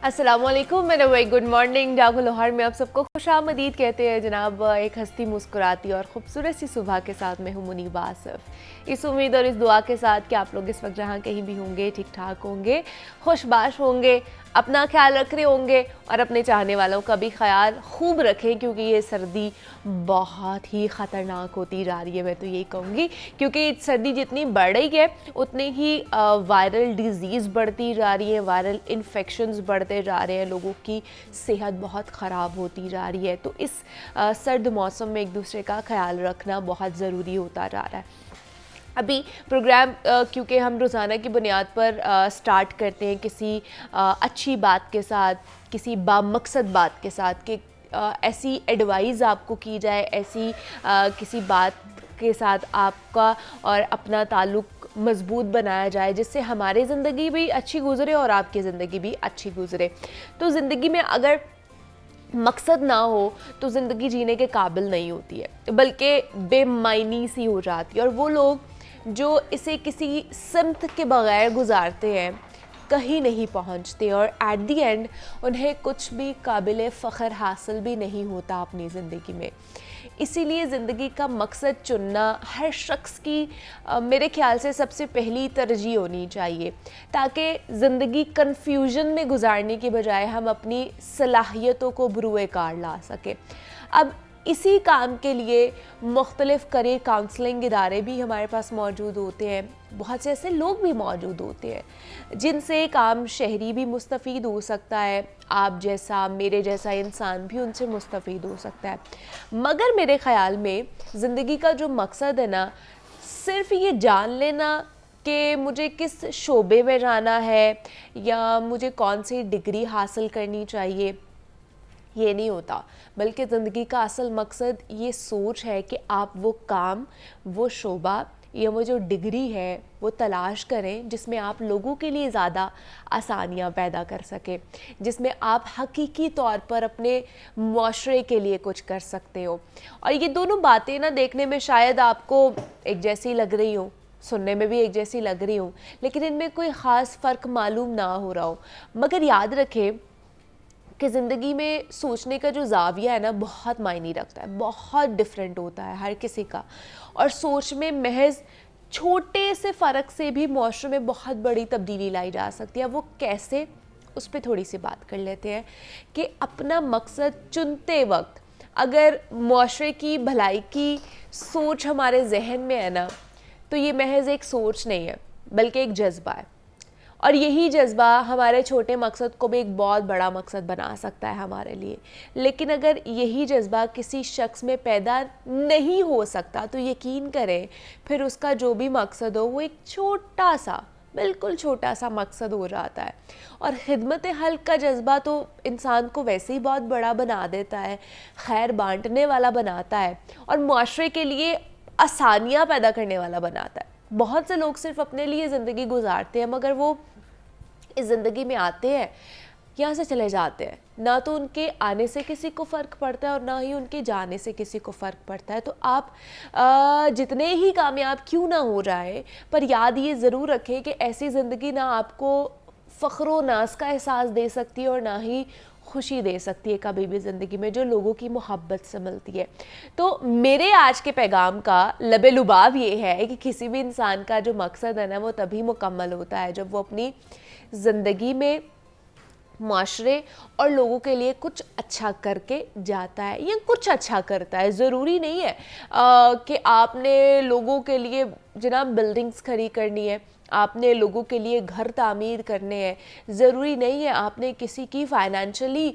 अस्सलामुअलैकुम, मेरा very good morning. डागो Lahore में आप सबको खुशामदीद कहते हैं जनाब। एक हंसती मुस्कुराती और ख़ूबसूरत सी सुबह के साथ मैं हूँ मुनीबा आसिफ। इस उम्मीद और इस दुआ के साथ कि आप लोग इस वक्त जहाँ कहीं भी होंगे ठीक ठाक होंगे, खुशबाश होंगे, अपना ख्याल रख रहे होंगे और अपने चाहने वालों का भी ख्याल खूब रखें, क्योंकि ये सर्दी बहुत ही ख़तरनाक होती जा रही है। मैं तो यही कहूँगी, क्योंकि सर्दी जितनी बढ़ रही है उतनी ही वायरल डिज़ीज़ बढ़ती जा रही है, वायरल इन्फेक्शंस बढ़ते जा रहे हैं, लोगों की सेहत बहुत ख़राब होती जा रही है। तो इस सर्द मौसम में एक दूसरे का ख्याल रखना बहुत ज़रूरी होता जा रहा है। अभी प्रोग्राम क्योंकि हम रोज़ाना की बुनियाद पर स्टार्ट करते हैं किसी अच्छी बात के साथ, किसी बामकसद बात के साथ, कि ऐसी एडवाइस आपको की जाए, ऐसी किसी बात के साथ आपका और अपना ताल्लुक़ मज़बूत बनाया जाए, जिससे हमारी ज़िंदगी भी अच्छी गुज़रे और आपकी ज़िंदगी भी अच्छी गुज़रे। तो ज़िंदगी में अगर मकसद ना हो तो ज़िंदगी जीने के काबिल नहीं होती है, बल्कि बेमायनी सी हो जाती है। और वो लोग जो इसे किसी सिमत के बग़ैर गुजारते हैं कहीं नहीं पहुंचते, और एट दी एंड उन्हें कुछ भी काबिल फ़ख्र हासिल भी नहीं होता अपनी ज़िंदगी में। इसीलिए ज़िंदगी का मकसद चुनना हर शख्स की मेरे ख़्याल से सबसे पहली तरजीह होनी चाहिए, ताकि ज़िंदगी कन्फ्यूजन में गुजारने की बजाय हम अपनी सलाहियतों को बरूए कार ला सकें। अब इसी काम के लिए मुख्तलिफ़ करियर काउंसलिंग इदारे भी हमारे पास मौजूद होते हैं, बहुत से ऐसे लोग भी मौजूद होते हैं जिनसे काम शहरी भी मुस्तफ़ीद हो सकता है, आप जैसा मेरे जैसा इंसान भी उनसे मुस्तफ़ीद हो सकता है। मगर मेरे ख़्याल में ज़िंदगी का जो मकसद है ना, सिर्फ़ ये जान लेना कि मुझे किस शोबे में जाना है या मुझे कौन सी डिग्री हासिल करनी चाहिए, ये नहीं होता। बल्कि ज़िंदगी का असल मकसद ये सोच है कि आप वो काम, वो शोबा या वो जो डिग्री है वो तलाश करें जिसमें आप लोगों के लिए ज़्यादा आसानियाँ पैदा कर सकें, जिसमें आप हकीकी तौर पर अपने मुआशरे के लिए कुछ कर सकते हो। और ये दोनों बातें ना देखने में शायद आपको एक जैसी लग रही हो, सुनने में भी एक जैसी लग रही हो, लेकिन इनमें कोई ख़ास फ़र्क मालूम ना हो रहा हो। मगर याद रखें कि ज़िंदगी में सोचने का जो ज़ाविया है ना, बहुत मायने रखता है, बहुत डिफरेंट होता है हर किसी का। और सोच में महज छोटे से फ़र्क से भी मुआशरे में बहुत बड़ी तब्दीली लाई जा सकती है। वो कैसे, उस पर थोड़ी सी बात कर लेते हैं कि अपना मकसद चुनते वक्त अगर मुआशरे की भलाई की सोच हमारे जहन में है ना, तो ये महज एक सोच नहीं है बल्कि एक जज्बा है। और यही जज्बा हमारे छोटे मकसद को भी एक बहुत बड़ा मकसद बना सकता है हमारे लिए। लेकिन अगर यही जज्बा किसी शख्स में पैदा नहीं हो सकता तो यकीन करें फिर उसका जो भी मकसद हो वो एक छोटा सा, बिल्कुल छोटा सा मकसद हो जाता है। और खिदमत हल्क का जज्बा तो इंसान को वैसे ही बहुत बड़ा बना देता है, खैर बांटने वाला बनाता है और मुआशरे के लिए आसानियाँ पैदा करने वाला बनाता है। बहुत से लोग सिर्फ अपने लिए ज़िंदगी गुजारते हैं, मगर वो इस ज़िंदगी में आते हैं, यहाँ से चले जाते हैं, ना तो उनके आने से किसी को फ़र्क पड़ता है और ना ही उनके जाने से किसी को फ़र्क पड़ता है। तो आप जितने ही कामयाब क्यों ना हो जाए, पर याद ये ज़रूर रखें कि ऐसी ज़िंदगी ना आपको फ़ख्र व नाज़ का एहसास दे सकती है और ना ही खुशी दे सकती है कभी भी ज़िंदगी में, जो लोगों की मोहब्बत से मिलती है। तो मेरे आज के पैगाम का लबे लुबाव ये है कि किसी भी इंसान का जो मकसद है ना, वो तभी मुकम्मल होता है जब वो अपनी ज़िंदगी में माशरे और लोगों के लिए कुछ अच्छा करके जाता है या कुछ अच्छा करता है। ज़रूरी नहीं है कि आपने लोगों के लिए जनाब बिल्डिंग्स खड़ी करनी है, आपने लोगों के लिए घर तामीर करने हैं, ज़रूरी नहीं है आपने किसी की फ़ाइनेंशियली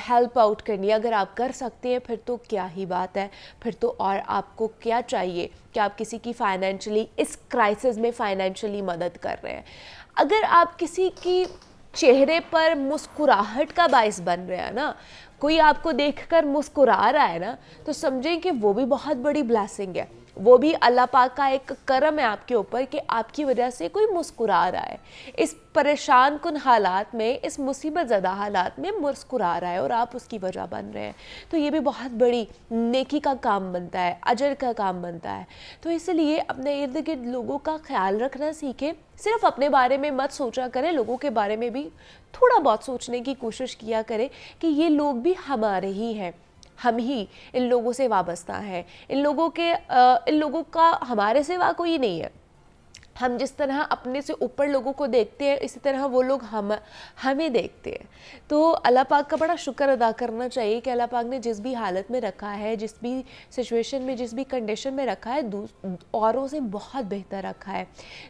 हेल्प आउट करनी है। अगर आप कर सकते हैं फिर तो क्या ही बात है, फिर तो और आपको क्या चाहिए कि आप किसी की फ़ाइनेंशियली इस क्राइसिस में फ़ाइनेंशियली मदद कर रहे हैं। अगर आप किसी की चेहरे पर मुस्कुराहट का बाइस बन रहे हैं ना, कोई आपको देखकर मुस्कुरा रहा है ना, तो समझें कि वो भी बहुत बड़ी ब्लेसिंग है। वो भी अल्लाह पाक का एक करम है आपके ऊपर कि आपकी वजह से कोई मुस्कुरा रहा है, इस परेशान कुन हालात में, इस मुसीबत ज़दा हालात में मुस्कुरा रहा है और आप उसकी वजह बन रहे हैं। तो ये भी बहुत बड़ी नेकी का काम बनता है, अजर का काम बनता है। तो इसलिए अपने इर्द गिर्द लोगों का ख्याल रखना सीखें, सिर्फ अपने बारे में मत सोचा करें, लोगों के बारे में भी थोड़ा बहुत सोचने की कोशिश किया करें कि ये लोग भी हमारे ही हैं, हम ही इन लोगों से वाबस्ता हैं, इन लोगों का हमारे सिवा कोई नहीं है। हम जिस तरह अपने से ऊपर लोगों को देखते हैं, इसी तरह वो लोग हमें देखते हैं। तो अल्लाह पाक का बड़ा शुक्र अदा करना चाहिए कि अल्लाह पाक ने जिस भी हालत में रखा है, जिस भी सिचुएशन में, जिस भी कंडीशन में रखा है, औरों से बहुत बेहतर रखा है।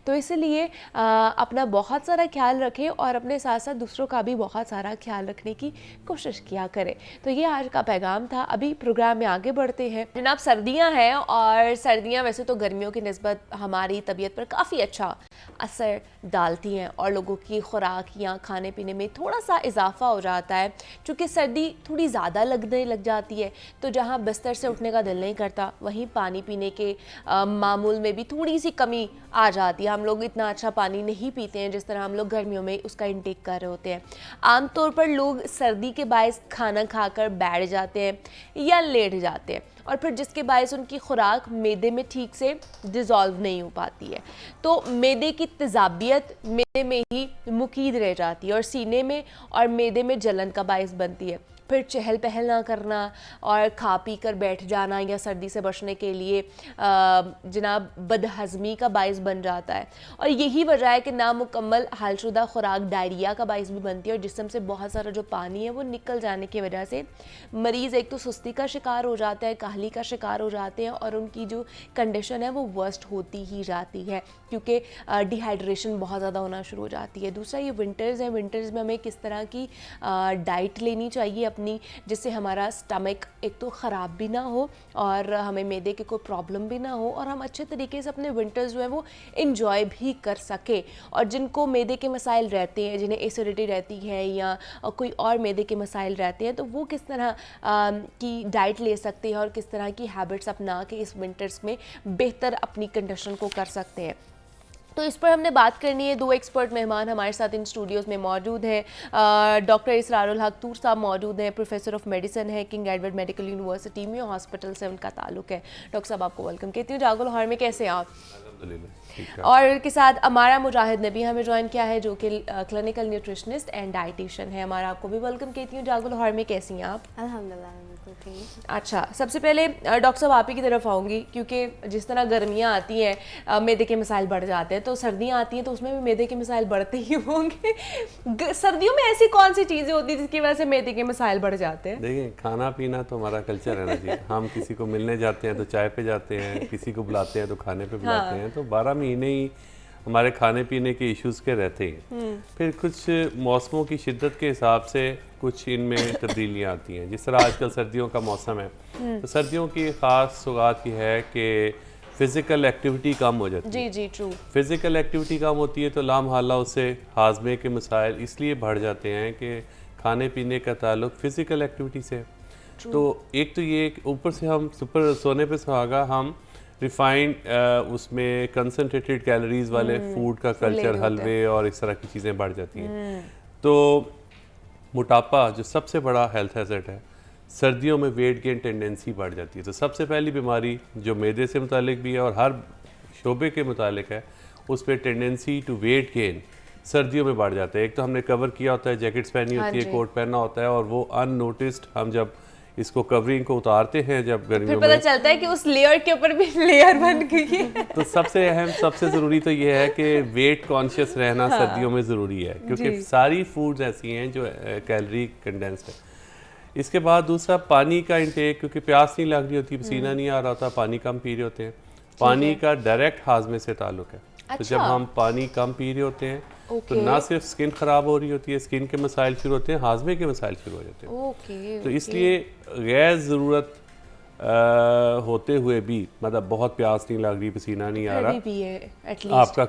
तो इसलिए अपना बहुत सारा ख्याल रखें और अपने साथ साथ दूसरों का भी बहुत सारा ख्याल रखने की कोशिश किया करें। तो ये आज का पैगाम था। अभी प्रोग्राम में आगे बढ़ते हैं। जनाब, सर्दियाँ हैं और सर्दियाँ वैसे तो गर्मियों की निस्बत हमारी तबीयत पर काफ़ी अच्छा असर डालती हैं और लोगों की खुराक या खाने पीने में थोड़ा सा इजाफा हो जाता है। चूँकि सर्दी थोड़ी ज़्यादा लगने लग जाती है तो जहाँ बिस्तर से उठने का दिल नहीं करता, वहीं पानी पीने के मामूल में भी थोड़ी सी कमी आ जाती है। हम लोग इतना अच्छा पानी नहीं पीते हैं जिस तरह हम लोग गर्मियों में उसका इंटेक कर रहे होते हैं। आमतौर पर लोग सर्दी के बायस खाना खाकर बैठ जाते हैं या लेट जाते हैं और फिर जिसके बायस उनकी खुराक मैदे में ठीक से डिज़ोल्व नहीं हो पाती है। तो मैदे की तेज़ाबियत मैदे में ही मुकीद रह जाती है और सीने में और मैदे में जलन का बायस बनती है। फिर चहल पहल ना करना और खा पी कर बैठ जाना या सर्दी से बचने के लिए जनाब बदहज़मी का बायस बन जाता है। और यही वजह है कि नामुकम्मल हालशुदा खुराक डायरिया का बायस भी बनती है और जिस्म से बहुत सारा जो पानी है वो निकल जाने की वजह से मरीज़ एक तो सुस्ती का शिकार हो जाता है, काहली का शिकार हो जाते हैं और उनकी जो कंडीशन है वो वर्स्ट होती ही जाती है क्योंकि डिहाइड्रेशन बहुत ज़्यादा होना शुरू हो जाती है। दूसरा ये विंटर्स है, विंटर्स में हमें किस तरह की डाइट लेनी चाहिए अपनी, जिससे हमारा स्टमक एक तो ख़राब भी ना हो और हमें मैदे की कोई प्रॉब्लम भी ना हो और हम अच्छे तरीके से अपने विंटर्स जो है वो इंजॉय भी कर सके। और जिनको मैदे के मसाइल रहते हैं, जिन्हें एसिडिटी रहती है या कोई और मैदे के मसाइल रहते हैं, तो वो किस तरह की डाइट ले सकते हैं और किस तरह की हैबिट्स अपना के इस विंटर्स में बेहतर अपनी कंडीशन को कर सकते हैं। तो इस पर हमने बात करनी है। दो एक्सपर्ट मेहमान हमारे साथ इन स्टूडियोज़ में मौजूद हैं। डॉक्टर इसरारुल हक तूर साहब मौजूद हैं, प्रोफेसर ऑफ मेडिसिन है, किंग एडवर्ड मेडिकल यूनिवर्सिटी में, हॉस्पिटल से उनका ताल्लुक है। डॉक्टर साहब आपको वेलकम कहती हूँ। जागो लाहौर में कैसे हैं आप? और के साथ अमारा मुजाहिद ने भी हमें ज्वाइन किया है जो कि क्लिनिकल न्यूट्रिशनिस्ट एंड डाइटिशियन है। हमारा आपको भी वेलकम कहती हूँ। जागो लाहौर में कैसी हैं आप? अल्हम्दुलिल्लाह बिल्कुल ठीक। अच्छा, सबसे पहले डॉक्टर साहब आप ही की तरफ आऊँगी क्योंकि जिस तरह गर्मियाँ आती हैं मैदे के मसाइल बढ़ जाते हैं, तो सर्दियाँ आती हैं तो उसमें भी मैदे के मसाइल बढ़ते ही होंगे। सर्दियों में ऐसी कौन सी चीज़ें होती हैं जिसकी वजह से मैदे के मसाइल बढ़ जाते हैं? देखिए, खाना पीना तो हमारा कल्चर रहना चाहिए। हम किसी को मिलने जाते हैं तो चाय पे जाते हैं, किसी को बुलाते हैं तो खाने पे बुलाते हैं, तो 12 महीने ही हमारे खाने पीने के इश्यूज़ के रहते हैं। फिर कुछ मौसमों की शिद्दत के हिसाब से कुछ इनमें तब्दीलियाँ आती हैं। जिस तरह आजकल सर्दियों का मौसम है, तो सर्दियों की ख़ास सौगात ये है कि फ़िज़िकल एक्टिविटी कम हो जाती है। जी ट्रू। फ़िज़िकल एक्टिविटी कम होती है तो लामहल्ला उससे हाजमे के मसाइल इसलिए बढ़ जाते हैं कि खाने पीने का ताल्लुक फ़िज़िकल एक्टिविटी से। तो एक तो ये ऊपर से हम सुपर सोने पे सुहागा, हम रिफाइंड उसमें कंसनट्रेटेड कैलोरीज वाले फूड का कल्चर, हलवे और इस तरह की चीज़ें बढ़ जाती हैं। तो मोटापा जो सबसे बड़ा हेल्थ हैज़र्ड है, सर्दियों में वेट गेन टेंडेंसी बढ़ जाती है। तो सबसे पहली बीमारी जो मैदे से मुतालिक भी है और हर शोबे के मुतालिक है, उस पर टेंडेंसी टू वेट गेन सर्दियों में बढ़ जाता है। एक तो हमने कवर किया होता है, जैकेट्स पहनी होती है, कोट पहनना होता है और वो अननोटिस्ड हम जब इसको कवरिंग को उतारते हैं जब गर्मियों में, फिर पता चलता है कि उस लेयर के ऊपर भी लेयर बन गई है। तो सबसे अहम, सबसे ज़रूरी तो ये है कि वेट कॉन्शियस रहना सर्दियों में ज़रूरी है क्योंकि सारी फूड्स ऐसी हैं जो कैलोरी कंडेंस्ड है। इसके बाद दूसरा पानी का इंटेक, क्योंकि प्यास नहीं लग रही होती, पसीना नहीं आ रहा होता, पानी कम पी रहे होते हैं। पानी का डायरेक्ट हाजमे से ताल्लुक है। तो जब हम पानी कम पी रहे होते हैं तो ना सिर्फ स्किन ख़राब हो रही होती है, स्किन के मसाइल शुरू होते हैं, हाजमे के मसाइल शुरू हो जाते हैं। तो इसलिए गैर ज़रूरत होते हुए भी, मतलब बहुत प्यास नहीं लग रही, पसीना नहीं आ रहा, आपका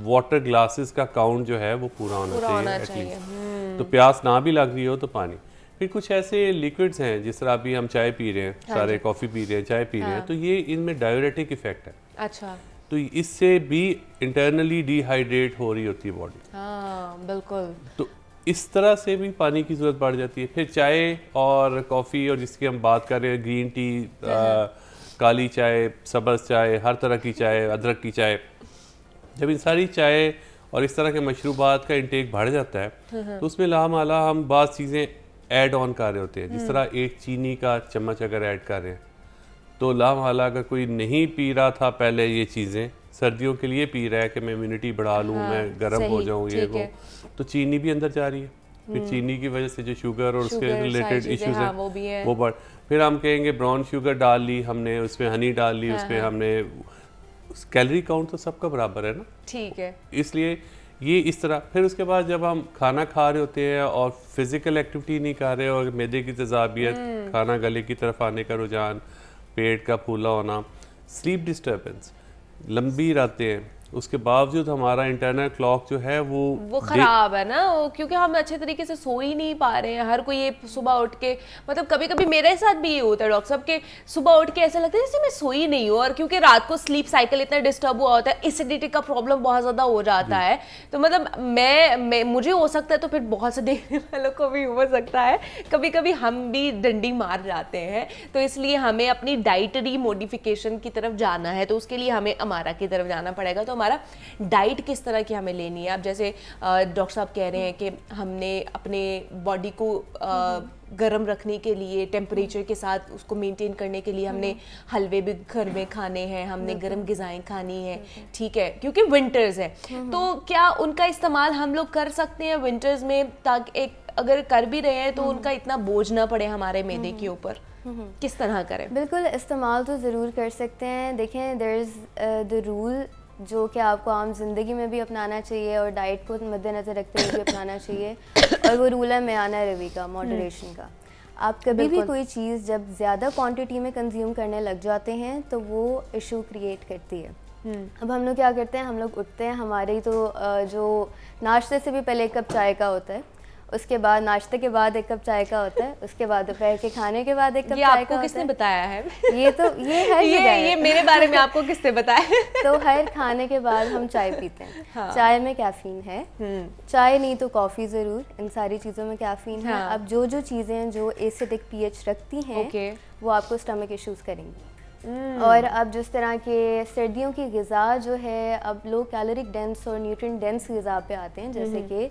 वाटर ग्लासेस का काउंट जो है वो पूरा होना चाहिए एटलीस्ट। तो प्यास ना भी लग रही हो तो पानी। फिर कुछ ऐसे लिक्विड्स हैं, जिस तरह अभी हम चाय पी रहे हैं, सारे कॉफ़ी पी रहे हैं, चाय पी रहे हैं, तो ये इनमें डायूरेटिक इफेक्ट है। अच्छा। तो इससे भी इंटरनली डिहाइड्रेट हो रही होती है बॉडी। हाँ बिल्कुल। तो इस तरह से भी पानी की ज़रूरत बढ़ जाती है। फिर चाय और कॉफ़ी, और जिसकी हम बात कर रहे हैं, ग्रीन टी, काली चाय, सब्ज़ चाय, हर तरह की चाय, अदरक की चाय, जब इन सारी चाय और इस तरह के मशरूबात का इंटेक बढ़ जाता है तो उसमें लामाला हम बाज़ चीज़ें ऐड ऑन कर रहे होते हैं। जिस तरह एक चीनी का चम्मच अगर ऐड कर रहे हैं, तो लामाला अगर कोई नहीं पी रहा था पहले ये चीज़ें, सर्दियों के लिए पी रहा है कि मैं इम्यूनिटी बढ़ा लूँ, मैं गर्म हो जाऊँ, ये वो, तो चीनी भी अंदर जा रही है। फिर चीनी की वजह से जो शुगर और उसके रिलेटेड इश्यूज हैं वो बढ़, फिर हम कहेंगे ब्राउन शुगर डाल ली हमने, उसमें हनी डाल ली, उसमें हमने, कैलोरी काउंट तो सबका बराबर है ना, ठीक है, इसलिए ये इस तरह। फिर उसके बाद जब हम खाना खा रहे होते हैं और फिजिकल एक्टिविटी नहीं कर रहे, और मैदे की तेज़ाबियत, खाना गले की तरफ आने का रुझान, पेट का फूला होना, स्लीप डिस्टर्बेंस, लंबी रातें हैं, उसके बावजूद हमारा इंटरनल क्लॉक जो है वो खराब है ना, क्योंकि हम अच्छे तरीके से सो ही नहीं पा रहे हैं। हर कोई ये सुबह उठ के, मतलब कभी कभी मेरे साथ भी ये होता है डॉक्टर साहब के, सुबह उठ के ऐसा लगता है जैसे मैं सोई नहीं हूँ, और क्योंकि रात को स्लीप साइकिल इतना डिस्टर्ब हुआ होता है, एसिडिटी का प्रॉब्लम बहुत ज़्यादा हो जाता है। तो मतलब मैं मुझे हो सकता है, तो फिर बहुत से देखने वालों को भी हो सकता है, कभी कभी हम भी डंडी मार जाते हैं। तो इसलिए हमें अपनी डाइटरी मॉडिफिकेशन की तरफ जाना है, तो उसके लिए हमें अमारा की तरफ जाना पड़ेगा। तो हमारा डाइट किस तरह की हमें लेनी है? अब जैसे डॉक्टर साहब कह रहे हैं कि हमने अपने बॉडी को गर्म रखने के लिए, टेम्परेचर के साथ उसको मेंटेन करने के लिए हमने हलवे भी घर में खाने हैं, हमने गर्म ग़िज़ाएं खानी है, ठीक है, क्योंकि विंटर्स है। तो क्या उनका इस्तेमाल हम लोग कर सकते हैं विंटर्स में, ताकि एक अगर कर भी रहे हैं तो उनका इतना बोझ ना पड़े हमारे मैदे के ऊपर? किस तरह करें? बिल्कुल, इस्तेमाल तो ज़रूर कर सकते हैं। देखें, देयर इज़ द रूल जो कि आपको आम ज़िंदगी में भी अपनाना चाहिए और डाइट को मद्देनज़र रखते हुए भी अपनाना चाहिए, और वो रूल है मेयाना रवि का, मॉडरेशन का। आप कभी भी कोई चीज़ जब ज़्यादा क्वांटिटी में कंज्यूम करने लग जाते हैं तो वो इशू क्रिएट करती है। अब हम लोग क्या करते हैं, हम लोग उठते हैं, हमारी तो जो नाश्ते से भी पहले एक कप चाय का होता है, उसके बाद नाश्ते के बाद एक कप चाय का होता है, उसके बाद दोपहर के खाने के बाद एक कप चाय का होता है। किसने बताया है? ये हर जगह है। ये मेरे बारे में आपको किसने बताया? तो हर खाने के बाद हम चाय पीते हैं। हाँ। चाय में कैफीन है, चाय नहीं तो कॉफ़ी ज़रूर, इन सारी चीज़ों में कैफीन है। अब जो चीज़ें जो एसिडिक पीएच रखती हैं वो आपको स्टमक इश्यूज़ करेंगी। और अब जिस तरह के सर्दियों की ग़िज़ा जो है, अब लोग कैलोरिक डेंस और न्यूट्रिएंट डेंस ग़िज़ा पे आते हैं, जैसे कि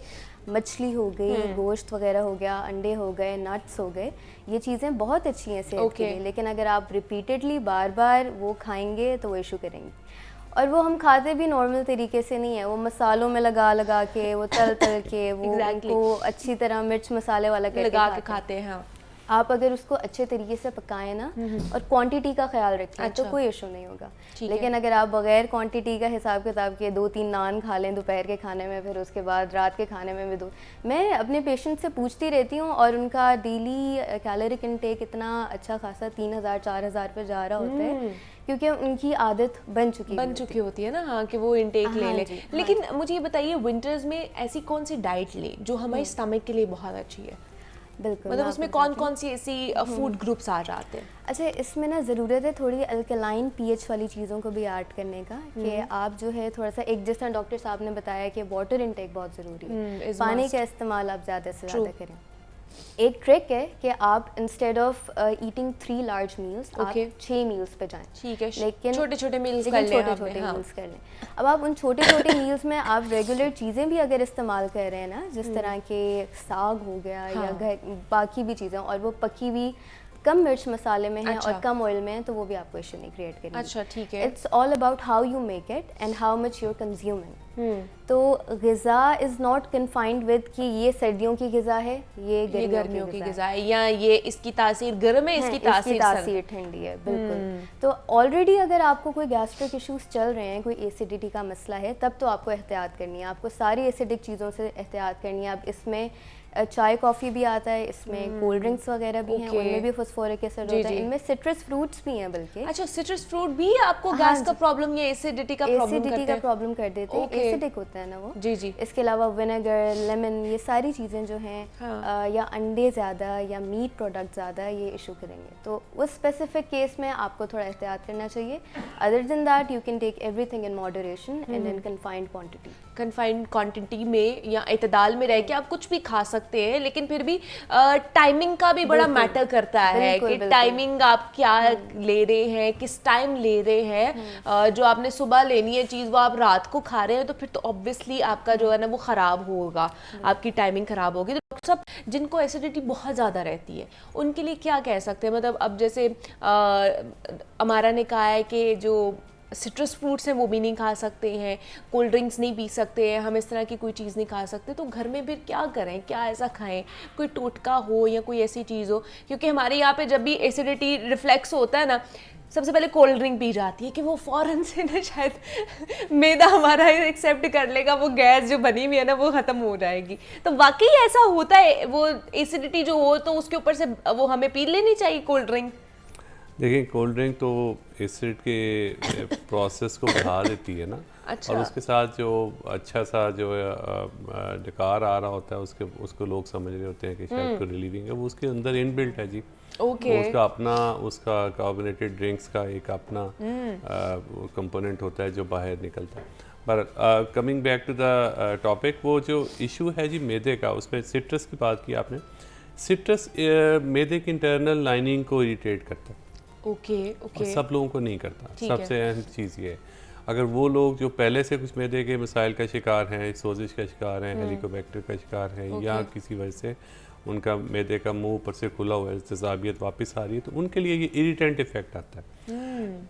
मछली हो गई, गोश्त वगैरह हो गया, अंडे हो गए, नट्स हो गए, ये चीज़ें बहुत अच्छी हैं सेहत के लिए, लेकिन अगर आप रिपीटेडली बार बार वो खाएंगे तो वो इशू करेंगे। और वो हम खाते भी नॉर्मल तरीके से नहीं है, वो मसालों में लगा के, वो तल के, वो उनको अच्छी तरह मिर्च मसाले वाला लगा के खाते हैं। आप अगर उसको अच्छे तरीके से पकाएं ना और क्वांटिटी का ख्याल रखें तो कोई इशू नहीं होगा। लेकिन अगर आप बगैर क्वांटिटी का हिसाब किताब के 2-3 नान खा लें दोपहर के खाने में, फिर उसके बाद रात के खाने में भी मैं अपने पेशेंट से पूछती रहती हूँ, और उनका डेली कैलोरिक इनटेक इतना अच्छा खासा 3000-4000 पे जा रहा होता है, क्योंकि उनकी आदत बन चुकी होती है ना। हाँ, कि वो इनटेक ले ले। लेकिन मुझे ये बताइए, विंटर्स में ऐसी कौन सी डाइट लें जो हमारे स्टमक के लिए बहुत अच्छी है? बिल्कुल, मतलब उसमें कौन सी ऐसी फूड ग्रुप्स आ जाते हैं? अच्छा, इसमें ना ज़रूरत है थोड़ी अल्कलाइन पीएच वाली चीज़ों को भी ऐड करने का, कि आप जो है थोड़ा सा, एक जिस तरह डॉक्टर साहब ने बताया कि वाटर इनटेक बहुत ज़रूरी है, पानी का इस्तेमाल आप ज़्यादा से ज़्यादा करें। एक ट्रिक है कि आप instead of eating 3 large meals आप 6 मील्स पे जाएं। ठीक है, लेकिन छोटे मील्स कर लें। अब आप उन छोटे मील्स में आप रेगुलर चीज़ें भी अगर इस्तेमाल कर रहे हैं ना, जिस तरह के साग हो गया या बाकी भी चीज़ें, और वो पकी हुई कम मिर्च मसाले में है और कम ऑयल में है, तो वो भी आपको इशू नहीं क्रिएट करेगी। अच्छा, ठीक है। It's all about how you make it and how much you are consuming. तो ग़िज़ा इज़ नॉट कन्फाइंड विद कि ये सर्दियों की ग़िज़ा है, ये गर्मियों की ग़िज़ा है, या ये इसकी तासीर गर्म है, इसकी तासीर ठंडी है। बिल्कुल। तो ऑलरेडी अगर आपको कोई गैस्ट्रिक इश्यूज चल रहे हैं, कोई एसिडिटी का मसला है, तब तो आपको एहतियात करनी है, आपको सारी एसिडिक चीज़ों से एहतियात करनी है। अब इसमें चाय कॉफ़ी भी आता है इसमें, कोल्ड ड्रिंक्स वगैरह भी हैं, उनमें भी फॉस्फोरिक एसिड होता है, इनमें सिट्रस फ्रूट्स भी हैं बल्कि। अच्छा, सिट्रस फ्रूट भी आपको गैस का प्रॉब्लम या एसिडिटी का प्रॉब्लम कर देते हैं, एसिडिक होता है ना वो। जी जी। इसके अलावा विनेगर, लेमन, ये सारी चीज़ें जो हैं या अंडे ज़्यादा या मीट प्रोडक्ट ज़्यादा ये इशू करेंगे, तो उस स्पेसिफिक केस में आपको थोड़ा एहतियात करना चाहिए। Other than that you can take everything in moderation and in confined quantity. Confined quantity में या इतदाल में रह के आप कुछ भी खा सकते हैं, लेकिन फिर भी टाइमिंग का भी बड़ा मैटर करता है कि टाइमिंग आप क्या ले रहे हैं, किस टाइम ले रहे हैं। जो आपने सुबह लेनी है चीज़ वो आप रात को खा रहे हैं, तो फिर तो ऑब्वियसली आपका जो है ना वो ख़राब होगा, आपकी टाइमिंग ख़राब होगी। तो डॉक्टर साहब, जिनको एसिडिटी बहुत ज़्यादा रहती है उनके लिए क्या कह सकते हैं? मतलब अब जैसे अमारा ने कहा है कि जो सिट्रस फ्रूट्स हैं वो भी नहीं खा सकते हैं, कोल्ड ड्रिंक्स नहीं पी सकते हैं, हम इस तरह की कोई चीज़ नहीं खा सकते, तो घर में फिर क्या करें, क्या ऐसा खाएं, कोई टोटका हो या कोई ऐसी चीज़ हो? क्योंकि हमारे यहाँ पे जब भी एसिडिटी रिफ्लेक्स होता है ना, सबसे पहले कोल्ड ड्रिंक पी जाती है कि वो फ़ौरन से ना शायद मैदा हमारा एक्सेप्ट कर लेगा, वो गैस जो बनी हुई है ना वो ख़त्म हो जाएगी। तो वाकई ऐसा होता है, वो एसिडिटी जो हो तो उसके ऊपर से वो हमें पी लेनी चाहिए कोल्ड ड्रिंक? देखिए, कोल्ड ड्रिंक तो एसिड के प्रोसेस को बढ़ा देती है ना। अच्छा। और उसके साथ जो अच्छा सा जो डकार आ रहा होता है उसको लोग समझ रहे होते हैं कि शायद कोई रिलीविंग है, वो उसके अंदर इनबिल्ट है जी। ओके। उसका अपना उसका कार्बोनेटेड ड्रिंक्स का एक अपना कंपोनेंट होता है जो बाहर निकलता है। पर coming back to the topic, वो जो इशू है जी मैदे का, उसमें सिट्रस की बात की आपने। सिट्रस मैदे की इंटरनल लाइनिंग को इरिटेट करता है। ओके। और सब लोगों को नहीं करता। सबसे अहम चीज़ ये है, अगर वो लोग जो पहले से कुछ मैदे के मसाइल का शिकार हैं, सोजिश का शिकार हैं, हेलिकोबैक्टर का शिकार हैं, या किसी वजह से उनका मैदे का मुंह ऊपर से खुला हुआ है, तेजाबियत वापस आ रही है, तो उनके लिए ये इरिटेंट इफेक्ट आता है।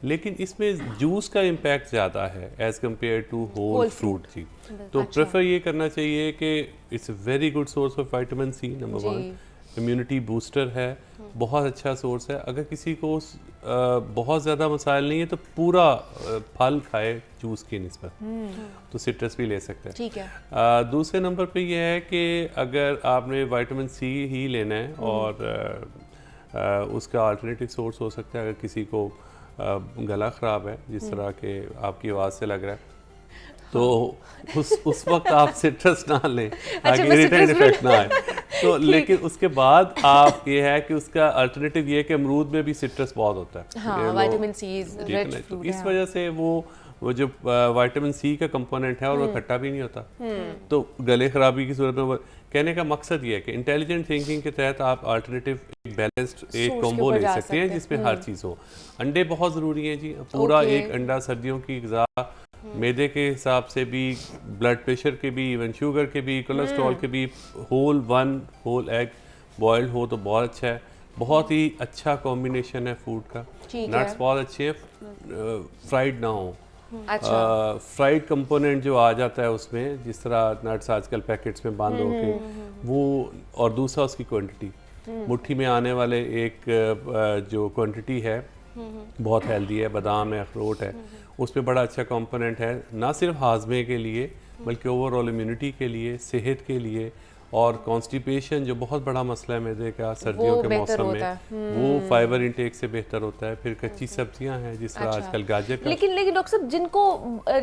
लेकिन इसमें जूस का इम्पैक्ट ज़्यादा है as compare to whole fruit जी। तो प्रेफर ये करना चाहिए कि it's a very good source of vitamin C, number 1, immunity booster है, बहुत अच्छा सोर्स है। अगर किसी को बहुत ज़्यादा मसाइल नहीं है तो पूरा फल खाए जूस की निस्बत, तो सिट्रस भी ले सकते हैं। ठीक है। दूसरे नंबर पे ये है कि अगर आपने विटामिन सी ही लेना है और उसका अल्टरनेटिव सोर्स हो सकता है, अगर किसी को गला ख़राब है जिस तरह के आपकी आवाज़ से लग रहा है, तो उस वक्त आप सिट्रस ना लें ताकि इरिटेंट इफेक्ट ना आए। तो लेकिन उसके बाद आप ये है कि उसका अल्टरनेटिव ये है कि अमरूद में भी सिट्रस बहुत होता है। हाँ, vitamin C is rich fruit. इस वजह से वो जो विटामिन सी का कंपोनेंट है और वो खट्टा भी नहीं होता, तो गले खराबी की सूरत में कहने का मकसद ये है कि इंटेलिजेंट थिंकिंग के तहत आप अल्टरनेटिव बैलेंस्ड एक कॉम्बो ले सकते हैं जिसमें हर चीज़ हो। अंडे बहुत ज़रूरी है जी, पूरा एक अंडा सर्दियों की ग़िज़ा, मैदे के हिसाब से भी, ब्लड प्रेशर के भी, इवन शुगर के भी, कोलेस्ट्रॉल के भी। होल एग बॉयल्ड हो तो बहुत अच्छा है, बहुत ही अच्छा कॉम्बिनेशन है फूड का। नट्स बहुत अच्छे हैं, फ्राइड ना हो। अच्छा। फ्राइड कंपोनेंट जो आ जाता है उसमें, जिस तरह नट्स आजकल पैकेट्स में बंद होके वो, और दूसरा उसकी क्वांटिटी, मुट्ठी में आने वाले एक जो क्वांटिटी है बहुत हेल्दी है, बादाम है, अखरोट है, उसमें बड़ा अच्छा कंपोनेंट है, ना सिर्फ हाजमे के लिए बल्कि ओवरऑल इम्यूनिटी के लिए, सेहत के लिए। और कॉन्स्टिपेशन जो बहुत बड़ा मसला है मैदे का सर्दियों के मौसम में, वो फाइबर इंटेक से बेहतर होता है। फिर कच्ची सब्जियां हैं जिस तरह आजकल गाजर का। लेकिन डॉक्टर साहब, जिनको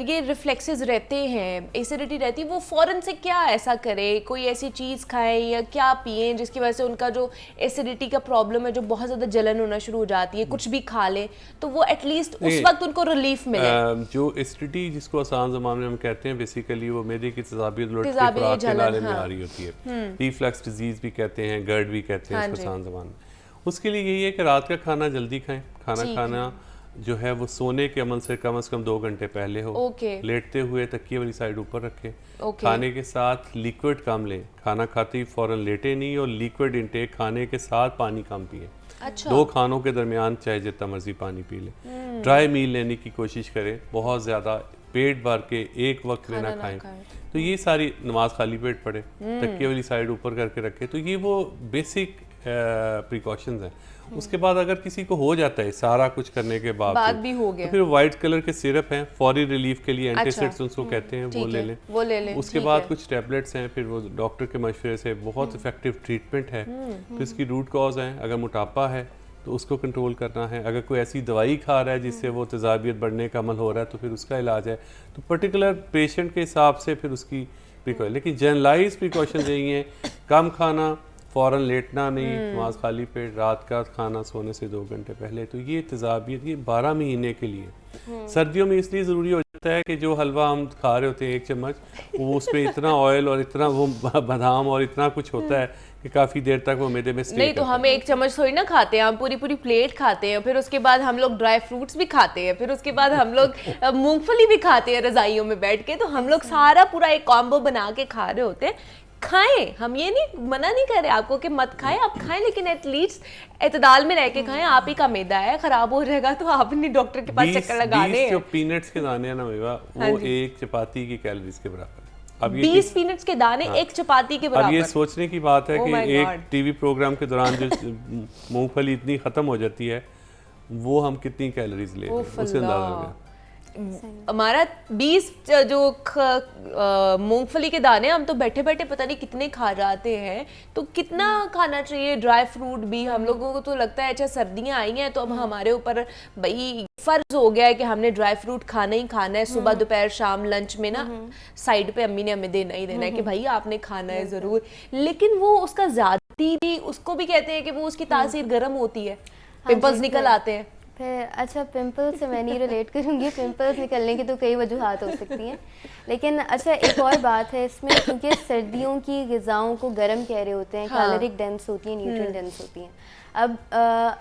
ये रिफ्लेक्सेस रहते हैं, एसिडिटी रहती है, वो फ़ौरन से क्या ऐसा करे, कोई ऐसी चीज़ खाएं या क्या पिएं जिसकी वजह से उनका जो एसिडिटी का प्रॉब्लम है, जो बहुत ज़्यादा जलन होना शुरू हो जाती है, कुछ भी खा लें तो वो एटलीस्ट उस वक्त उनको रिलीफ मिले? जो एसिडिटी जिसको आसान ज़बान में हम कहते हैं, बेसिकली वो मैदे की तेजाबियत में आ रही होती है। रिफ्लक्स डिजीज भी कहते हैं, गर्ड भी कहते हैं इसको आसान ज़बान में। उसके लिए यही है कि रात का खाना जल्दी खाएं। खाना जो है वो सोने के अमल से कम 2 घंटे पहले हो। लेटते हुए तकिए वाली साइड ऊपर रखें। खाने के साथ लिक्विड कम लें, खाना खाते ही फौरन लेटे नहीं, और लिक्विड इंटेक, खाने के साथ पानी कम पिए। अच्छा। 2 खानों के दरमियान चाहे जितना मर्जी पानी पी लें। ड्राई मील लेने की कोशिश करें, बहुत ज़्यादा पेट भर के एक वक्त में ना खाएं। तो ये सारी, नमाज खाली पेट पढ़े, तकिए वाली साइड ऊपर करके रखें, तो ये वो बेसिक प्रिकॉशंस हैं। उसके बाद अगर किसी को हो जाता है सारा कुछ करने के बाद भी हो गया, तो फिर वाइट कलर के सिरप हैं फौरी रिलीफ के लिए, एंटीसिड्स उसको कहते हैं, वो ले लें। उसके बाद कुछ टैबलेट्स हैं, फिर वो डॉक्टर के मशवरे से बहुत इफेक्टिव ट्रीटमेंट है। फिर इसकी रूट कॉज है, अगर मोटापा है तो उसको कंट्रोल करना है, अगर कोई ऐसी दवाई खा रहा है जिससे वो तेज़ाबियत बढ़ने का अमल हो रहा है तो फिर उसका इलाज है। तो पर्टिकुलर पेशेंट के हिसाब से फिर उसकी प्रिकॉशन, लेकिन जनरलाइज प्रिकॉशन यही हैं, कम खाना, फ़ौरन लेटना नहीं, नमाज खाली पेट, रात का खाना सोने से 2 घंटे पहले। तो ये तेज़ाबियत ये 12 महीने के लिए। सर्दियों में इसलिए ज़रूरी हो जाता है कि जो हलवा हम खा रहे होते हैं 1 चम्मच, वो उस पर इतना ऑयल और इतना वो बादाम और इतना कुछ होता है कि काफ़ी देर तक वो मैदे में स्टे नहीं, तो हम 1 चम्मच थोड़ी ना खाते हैं, हम पूरी पूरी प्लेट खाते हैं, फिर उसके बाद हम लोग ड्राई फ्रूट्स भी खाते हैं, फिर उसके बाद हम लोग मूंगफली भी खाते हैं रजाइयों में बैठ के। तो हम लोग सारा पूरा एक कॉम्बो बना के खा रहे होते हैं। खाएं, हम ये नहीं मना नहीं कर रहे आपको कि मत खाएं, आप खाएं, लेकिन एटलीस्ट एतदाल में रह के खाएं। आप ही का मैदा है, खराब हो जाएगा तो आप नहीं डॉक्टर के पास चक्कर लगाने हैं। जो पीनट्स के दाने हैं ना मेवा, वो एक चपाती की कैलोरीज के बराबर है। अब 20 पीनट्स के दाने एक चपाती के बराबर। अब ये सोचने की बात है कि एक टीवी प्रोग्राम के दौरान जो मूंगफली इतनी खत्म हो जाती है, वो हम कितनी कैलोरीज ले रहे हैं, उससे अंदाजा लगा। हमारा 20 जो मूंगफली के दाने हम तो बैठे बैठे पता नहीं कितने खा जाते हैं। तो कितना खाना चाहिए? ड्राई फ्रूट भी हम लोगों को तो लगता है अच्छा सर्दियां आई हैं तो अब हमारे ऊपर भाई फर्ज हो गया है कि हमने ड्राई फ्रूट खाना ही खाना है, सुबह दोपहर शाम लंच में ना साइड पे अम्मी ने हमें देना ही देना है कि भाई आपने खाना है जरूर। लेकिन वो उसका ज्यादती भी, उसको भी कहते हैं कि वो उसकी तासीर गर्म होती है, पिंपल्स निकल आते हैं। फिर अच्छा पिंपल्स से मैं नहीं रिलेट करूँगी, पिंपल्स निकलने की तो कई वजूहात हो सकती हैं, लेकिन अच्छा एक और बात है इसमें, क्योंकि सर्दियों की ग़िज़ाओं को गर्म कह रहे होते हैं, कैलोरिक डेंस होती हैं, न्यूट्रिएंट डेंस होती हैं। अब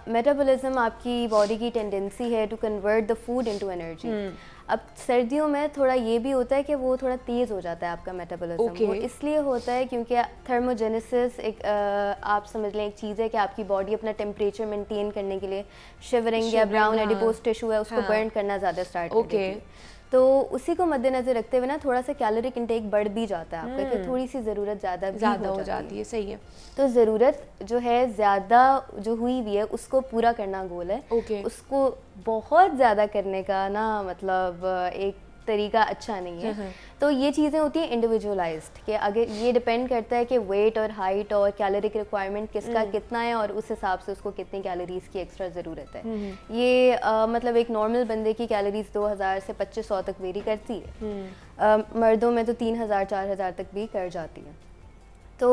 मेटाबॉलिज्म आपकी बॉडी की टेंडेंसी है to convert the food into energy. अब सर्दियों में थोड़ा ये भी होता है कि वो थोड़ा तेज़ हो जाता है आपका मेटाबॉलिज्म। वो इसलिए होता है क्योंकि थर्मोजेनेसिस एक आप समझ लें एक चीज़ है कि आपकी बॉडी अपना टेम्परेचर मेंटेन करने के लिए शिवरिंग या ब्राउन एडिपोज टिश्यू है उसको बर्न करना ज़्यादा स्टार्ट कर देती है। तो उसी को मद्देनजर रखते हुए ना थोड़ा सा कैलोरिक इंटेक बढ़ भी जाता है आपका, कि थोड़ी सी ज़रूरत ज़्यादा हो जाती है। सही है। तो ज़रूरत जो है ज़्यादा जो हुई हुई है उसको पूरा करना गोल है। उसको बहुत ज़्यादा करने का ना मतलब एक तरीका अच्छा नहीं है। तो ये चीज़ें होती हैं इंडिविजुअलाइज्ड, कि अगर ये डिपेंड करता है कि वेट और हाइट और कैलोरिक रिक्वायरमेंट किसका कितना है और उस हिसाब से उसको कितनी कैलोरीज की एक्स्ट्रा ज़रूरत है। ये मतलब एक नॉर्मल बंदे की कैलोरीज 2000 से 2500 तक वेरी करती है, मर्दों में तो 3000-4000 तक भी कर जाती है। तो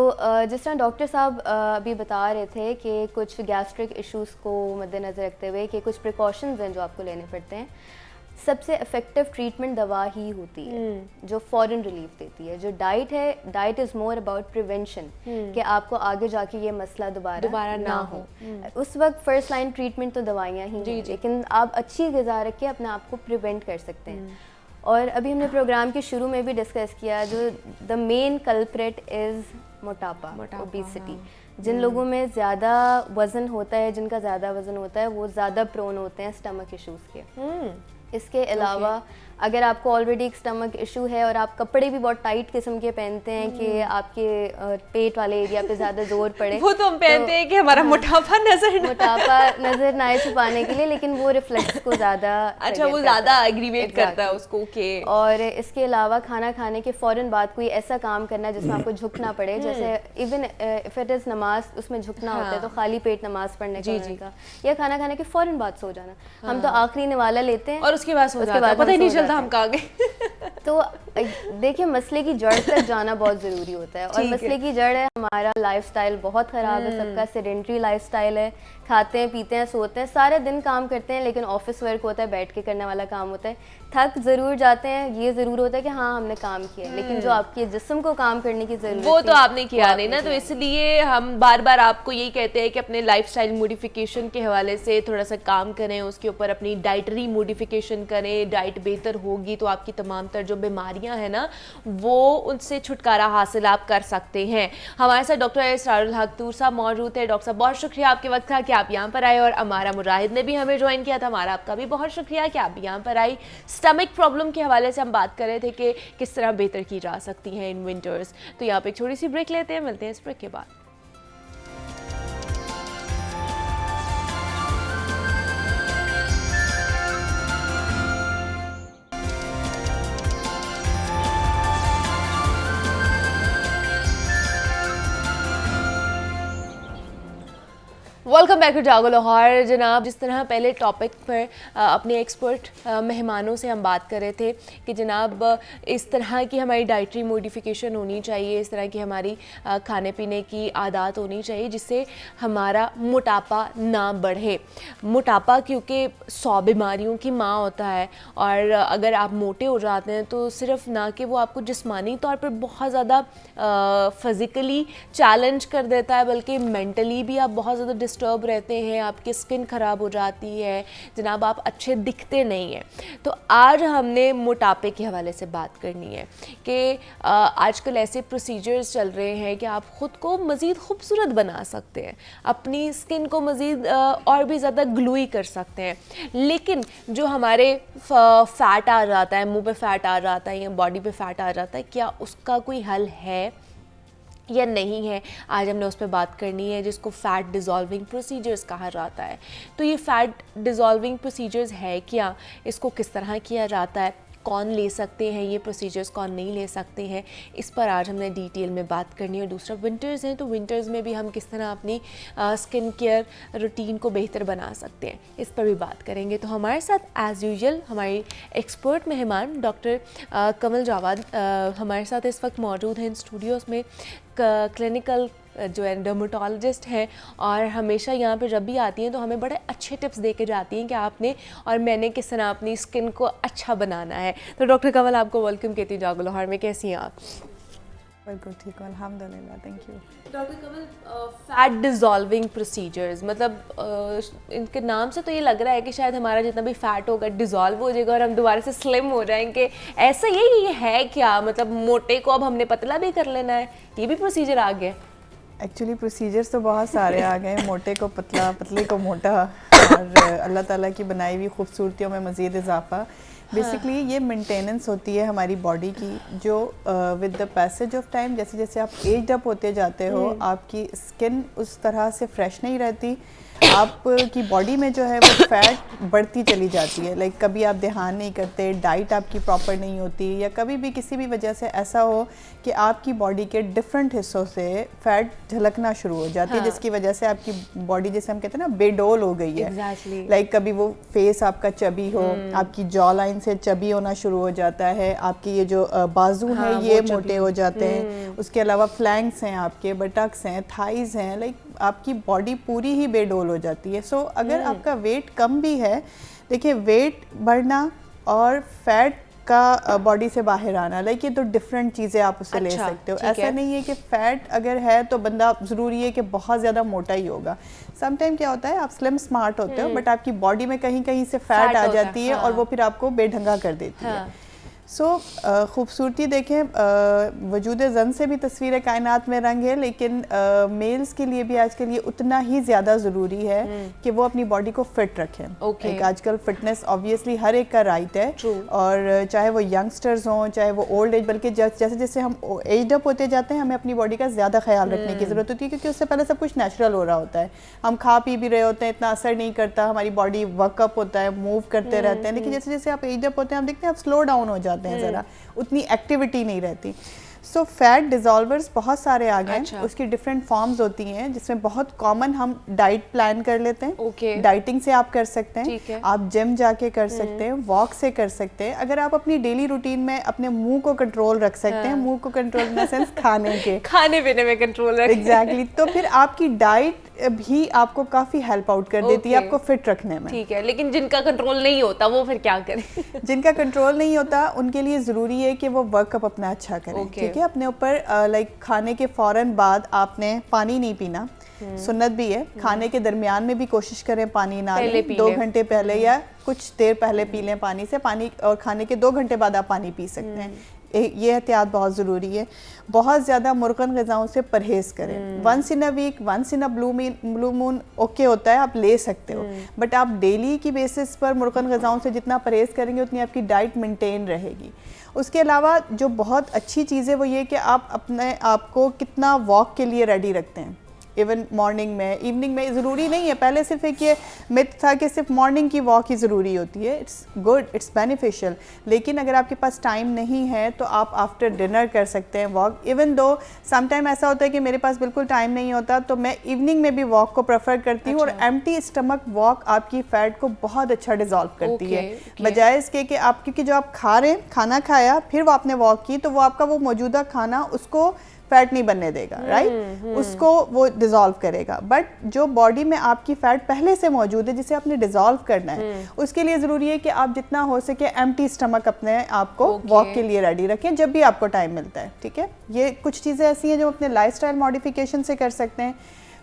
जिस तरह डॉक्टर साहब अभी बता रहे थे कि कुछ गैस्ट्रिक इश्यूज़ को मद्देनज़र रखते हुए कि कुछ प्रिकॉशंस हैं जो आपको लेने पड़ते हैं। सबसे इफ़ेक्टिव ट्रीटमेंट दवा ही होती है जो फ़ौरन रिलीफ देती है। जो डाइट है, diet is more about prevention, कि आपको आगे जाके ये मसला दोबारा ना हो। उस वक्त फर्स्ट लाइन ट्रीटमेंट तो दवाइयाँ ही हैं, लेकिन आप अच्छी ग़िज़ा रख के अपने आप को प्रिवेंट कर सकते हैं। और अभी हमने प्रोग्राम के शुरू में भी डिस्कस किया, जो द मेन कल्प्रेट इज़ मोटापा, ओबेसिटी। जिन लोगों में ज़्यादा वज़न होता है, जिनका ज़्यादा वज़न होता है, वो ज़्यादा प्रोन होते हैं स्टमक इश्यूज़ के। इसके अलावा अगर आपको ऑलरेडी एक स्टमक इशू है और आप कपड़े भी बहुत टाइट किस्म के पहनते हैं कि आपके पेट वाले एरिया पे ज़्यादा जोर पड़े, वो तो हम पहनते हैं कि हमारा मोटापा नज़र ना आए छुपाने के लिए, लेकिन वो रिफ्लेक्स को ज़्यादा वो ज़्यादा एग्रीवेट करता है उसको के। और इसके अलावा खाना खाने के फ़ौरन बाद कोई ऐसा काम करना जिसमें आपको झुकना पड़े, जैसे इवन इफ इट इज़ नमाज, उसमें झुकना होता है, तो खाली पेट नमाज पढ़ने का, या खाना खाने के फ़ौरन बाद सो जाना। हम तो आखिरी निवाला लेते हैं और उसके बाद सो जाते हैं, पता ही नहीं चलता हम कहाँ गए। तो देखिए मसले की जड़ तक जाना बहुत ज़रूरी होता है, और मसले की जड़ है हमारा लाइफस्टाइल बहुत ख़राब है, सबका सेडेंट्री लाइफस्टाइल है, खाते हैं पीते हैं सोते हैं, सारे दिन काम करते हैं, लेकिन ऑफिस वर्क होता है, बैठ के करने वाला काम होता है, थक ज़रूर जाते हैं, ये ज़रूर होता है कि हाँ हमने काम किया, लेकिन जो आपके जिस्म को काम करने की ज़रूरत वो तो आपने किया नहीं ना। तो इसलिए हम बार बार आपको यही कहते हैं कि अपने लाइफस्टाइल मॉडिफिकेशन के हवाले से थोड़ा सा काम करें, उसके ऊपर अपनी डाइटरी मॉडिफिकेशन करें। डाइट बेहतर होगी तो आपकी तमाम तर जो बीमारियां हैं ना, वो उनसे छुटकारा हासिल आप कर सकते हैं। हमारे साथ डॉक्टर इसरारुल हक तूर साहब मौजूद है। डॉक्टर साहब बहुत शुक्रिया आपके वक्त का कि आप यहाँ पर आए, और अमारा मुराहिद ने भी हमें ज्वाइन किया था, हमारा आपका भी बहुत शुक्रिया कि आप यहाँ पर आई। स्टमक प्रॉब्लम के हवाले से हम बात कर रहे थे कि किस तरह बेहतर की जा सकती है इन विंटर्स। तो यहाँ पे एक छोटी सी ब्रेक लेते हैं, मिलते हैं इस ब्रेक के बाद। वेलकम बैक टू जागो लाहौर। जनाब, जिस तरह पहले टॉपिक पर अपने एक्सपर्ट मेहमानों से हम बात कर रहे थे कि जनाब इस तरह की हमारी डाइटरी मॉडिफिकेशन होनी चाहिए, इस तरह की हमारी खाने पीने की आदत होनी चाहिए जिससे हमारा मोटापा ना बढ़े। मोटापा क्योंकि 100 बीमारियों की माँ होता है, और अगर आप मोटे हो जाते हैं तो सिर्फ ना कि वो आपको जिस्मानी तौर पर बहुत ज़्यादा फिज़िकली चैलेंज कर देता है, बल्कि मेंटली भी आप बहुत ज़्यादा डिस्टर्ब रहते हैं, आपकी स्किन ख़राब हो जाती है जनाब, आप अच्छे दिखते नहीं हैं। तो आज हमने मोटापे के हवाले से बात करनी है कि आजकल ऐसे प्रोसीजर्स चल रहे हैं कि आप ख़ुद को मज़ीद खूबसूरत बना सकते हैं, अपनी स्किन को मज़ीद और भी ज़्यादा ग्लूई कर सकते हैं। लेकिन जो हमारे फ़ैट आ जाता है, मुँह पे फ़ैट आ जाता है या बॉडी पे फ़ैट आ जाता है, क्या उसका कोई हल है या नहीं है? आज हमने उस पर बात करनी है, जिसको फ़ैट डिज़ोल्विंग प्रोसीजर्स कहा जाता है। तो ये फ़ैट डिज़ोल्विंग प्रोसीजर्स है क्या, इसको किस तरह किया जाता है, कौन ले सकते हैं ये प्रोसीजर्स, कौन नहीं ले सकते हैं, इस पर आज हमने डिटेल में बात करनी है। और दूसरा विंटर्स हैं, तो विंटर्स में भी हम किस तरह अपनी स्किन केयर रूटीन को बेहतर बना सकते हैं, इस पर भी बात करेंगे। तो हमारे साथ एज़ यूजुअल हमारी एक्सपर्ट मेहमान डॉक्टर कमल जावाद हमारे साथ इस वक्त मौजूद हैं इन स्टूडियोज़ में। क्लिनिकल जो है डर्मेटोलॉजिस्ट हैं, और हमेशा यहाँ पे जब भी आती हैं तो हमें बड़े अच्छे टिप्स दे के जाती हैं कि आपने और मैंने किस तरह अपनी स्किन को अच्छा बनाना है। तो डॉक्टर कमल, आपको वेलकम कहती हूँ जागो लाहौर में। कैसी हैं आप? बिल्कुल ठीक हूँ, अल्हम्दुलिल्लाह, thank you. Doctor Kamal, fat dissolving procedures मतलब इनके नाम से तो ये लग रहा है कि शायद हमारा जितना भी फ़ैट होगा डिज़ोल्व हो जाएगा और हम दोबारा से स्लिम हो जाएंगे। ऐसा ये है क्या? मतलब मोटे को अब हमने पतला भी कर लेना है, ये भी प्रोसीजर आ गया? एक्चुअली प्रोसीजर्स तो बहुत सारे आ गए, मोटे को पतला, पतले को मोटा, और अल्लाह ताला की बनाई हुई खूबसूरतियों में मज़ीद इजाफा। बेसिकली ये मेंटेनेंस होती है हमारी बॉडी की, जो with the passage of time, जैसे जैसे आप एज अप होते जाते हो, आपकी स्किन उस तरह से फ्रेश नहीं रहती, आपकी बॉडी में जो है वो फैट बढ़ती चली जाती है। लाइक कभी आप ध्यान नहीं करते, डाइट आपकी प्रॉपर नहीं होती, या कभी भी किसी भी वजह से ऐसा हो कि आपकी बॉडी के डिफरेंट हिस्सों से फैट झलकना शुरू हो जाती है, जिसकी वजह से आपकी बॉडी, जैसे हम कहते हैं ना, बेडोल हो गई है। लाइक कभी वो फेस आपका चबी हो, आपकी जॉ लाइन से चबी होना शुरू हो जाता है, आपकी ये जो बाजू हैं ये मोटे हो जाते हैं, उसके अलावा फ्लैंक्स हैं, आपके बटक्स हैं, थाइज हैं, लाइक आपकी बॉडी पूरी ही बेडोल हो जाती है। सो अगर आपका वेट कम भी है, देखिए वेट बढ़ना और फैट का बॉडी से बाहर आना, लाइक ये तो डिफरेंट चीज़ें आप उससे ले सकते हो। ऐसा नहीं है कि फ़ैट अगर है तो बंदा ज़रूरी है कि बहुत ज़्यादा मोटा ही होगा। समटाइम क्या होता है, आप स्लिम स्मार्ट होते हो बट आपकी बॉडी में कहीं कहीं से फैट आ जाती है और वो फिर आपको बेढंगा कर देती है। सो खूबसूरती देखें, वजूद ज़न से भी तस्वीर कायनात में रंग है, लेकिन मेल्स के लिए भी आज के लिए उतना ही ज़्यादा ज़रूरी है कि वो अपनी बॉडी को फिट रखें। एक आजकल फिटनेस ऑब्वियसली हर एक का राइट है, और चाहे वो यंगस्टर्स हों, चाहे वो ओल्ड एज, बल्कि जैसे जैसे हम एज अप होते जाते हैं हमें अपनी बॉडी का ज़्यादा ख्याल रखने की ज़रूरत होती है, क्योंकि उससे पहले सब कुछ नेचुरल हो रहा होता है। हम खा पी भी रहे होते हैं, इतना असर नहीं करता, हमारी बॉडी वर्कअप होता है, मूव करते रहते हैं, लेकिन जैसे जैसे आप एज अप होते हैं हम देखते हैं आप स्लो डाउन हो जाते हैं, ज़रा उतनी एक्टिविटी नहीं रहती। सो फैट डिज़ोल्वर्स बहुत सारे आ गए हैं, उसकी डिफरेंट फॉर्म्स होती हैं, जिसमें बहुत कॉमन हम डाइट प्लान कर लेते हैं। डाइटिंग से आप कर सकते हैं, आप जिम जाके कर सकते हैं, वॉक से कर सकते हैं। अगर आप अपनी डेली रूटीन में अपने मुंह को कंट्रोल रख सकते हैं, मुंह को कंट्रोल इन द सेंस खाने पीने में कंट्रोल एग्जैक्टली, तो फिर आपकी डाइट भी आपको काफ़ी हेल्प आउट कर देती है आपको फिट रखने में। ठीक है, लेकिन जिनका कंट्रोल नहीं होता वो फिर क्या करें? जिनका कंट्रोल नहीं होता उनके लिए ज़रूरी है कि वो वर्कअप अपना अच्छा करें। ठीक है, अपने ऊपर लाइक खाने के फ़ौरन बाद आपने पानी नहीं पीना, सुन्नत भी है। खाने के दरमियान में भी कोशिश करें पानी ना लें, 2 घंटे पहले या कुछ देर पहले पी लें पानी से, पानी, और खाने के 2 घंटे बाद आप पानी पी सकते हैं। ये एहतियात बहुत ज़रूरी है। बहुत ज़्यादा मुर्गन ग़िज़ाओं से परहेज़ करें। Once in a week, once in a blue moon okay होता है, आप ले सकते हो, बट आप डेली की बेसिस पर मुर्गन ग़िज़ाओं से जितना परहेज़ करेंगे उतनी आपकी डाइट मेंटेन रहेगी। उसके अलावा जो बहुत अच्छी चीज़ है वो ये कि आप अपने आप को कितना वॉक के लिए रेडी रखते हैं। इवन मॉर्निंग में, इवनिंग में ज़रूरी नहीं है। पहले सिर्फ एक ये मिथ था कि सिर्फ मॉर्निंग की वॉक ही ज़रूरी होती है। इट्स गुड, इट्स बेनिफिशियल, लेकिन अगर आपके पास टाइम नहीं है तो आप आफ्टर डिनर कर सकते हैं वॉक। इवन दो समटाइम ऐसा होता है कि मेरे पास बिल्कुल टाइम नहीं होता तो मैं इवनिंग में भी वॉक को प्रेफर करती हूँ। और एम्प्टी स्टमक वॉक आपकी फैट को बहुत अच्छा डिजॉल्व करती है, बजाय इसके कि आप, क्योंकि जो आप खा रहे हैं, खाना खाया फिर वो आपने वॉक की तो वो आपका वो मौजूदा खाना उसको फैट नहीं बनने देगा, राइट? उसको वो डिजॉल्व करेगा। बट जो बॉडी में आपकी फैट पहले से मौजूद है जिसे आपने डिजॉल्व करना है, उसके लिए ज़रूरी है कि आप जितना हो सके एम्प्टी स्टमक अपने आप को वॉक के लिए रेडी रखें जब भी आपको टाइम मिलता है, ठीक है? ये कुछ चीज़ें ऐसी हैं जो अपने लाइफस्टाइल मॉडिफिकेशन से कर सकते हैं।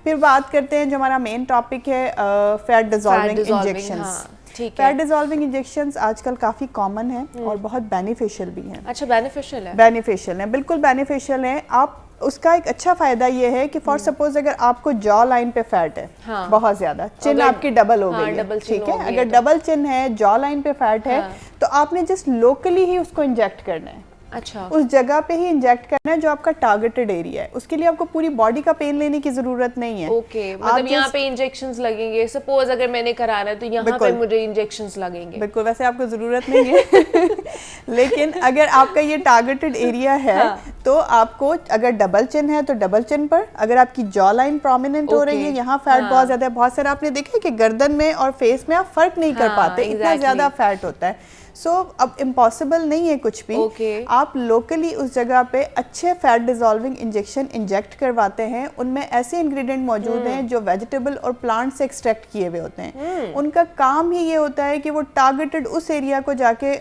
फिर बात करते हैं जो हमारा मेन टॉपिक है, fat dissolving injections. Fat dissolving injections आजकल काफ़ी कॉमन है और बहुत बेनिफिशियल भी हैं। अच्छा, बेनिफिशियल है? बेनिफिशियल है, बिल्कुल बेनिफिशियल है। आप उसका एक अच्छा फायदा ये है कि फॉर सपोज अगर आपको जॉ लाइन पे फैट है, हाँ, बहुत ज्यादा, चिन आपकी डबल हो गई है, ठीक है? अगर डबल चिन है, जॉ लाइन पे फैट है, तो आपने जस्ट लोकली ही उसको इंजेक्ट करना है। अच्छा, उस जगह पे ही इंजेक्ट करना है जो आपका टारगेटेड एरिया है। उसके लिए आपको पूरी बॉडी का पेन लेने की जरूरत नहीं है। ओके, मतलब यहाँ पे इंजेक्शंस लगेंगे। सपोज अगर मैंने कराना है तो यहाँ पे मुझे इंजेक्शंस लगेंगे। बिल्कुल, वैसे आपको जरूरत नहीं है लेकिन अगर आपका ये टारगेटेड एरिया है, हाँ, तो आपको अगर डबल चिन है तो डबल चिन पर, अगर आपकी जॉ लाइन प्रोमिनेंट हो रही है, यहाँ फैट बहुत ज्यादा है, बहुत सारा आपने देखा है कि गर्दन में और फेस में आप फर्क नहीं कर पाते, इतना ज्यादा फैट होता है। सो अब इम्पॉसिबल नहीं है कुछ भी। आप लोकली उस जगह पे अच्छे फैट डिजॉल्विंग इंजेक्शन इंजेक्ट करवाते हैं। उनमें ऐसे इंग्रेडिएंट मौजूद हैं जो वेजिटेबल और प्लांट से एक्सट्रैक्ट किए हुए होते हैं। उनका काम ही ये होता है कि वो टारगेटेड उस एरिया को जाके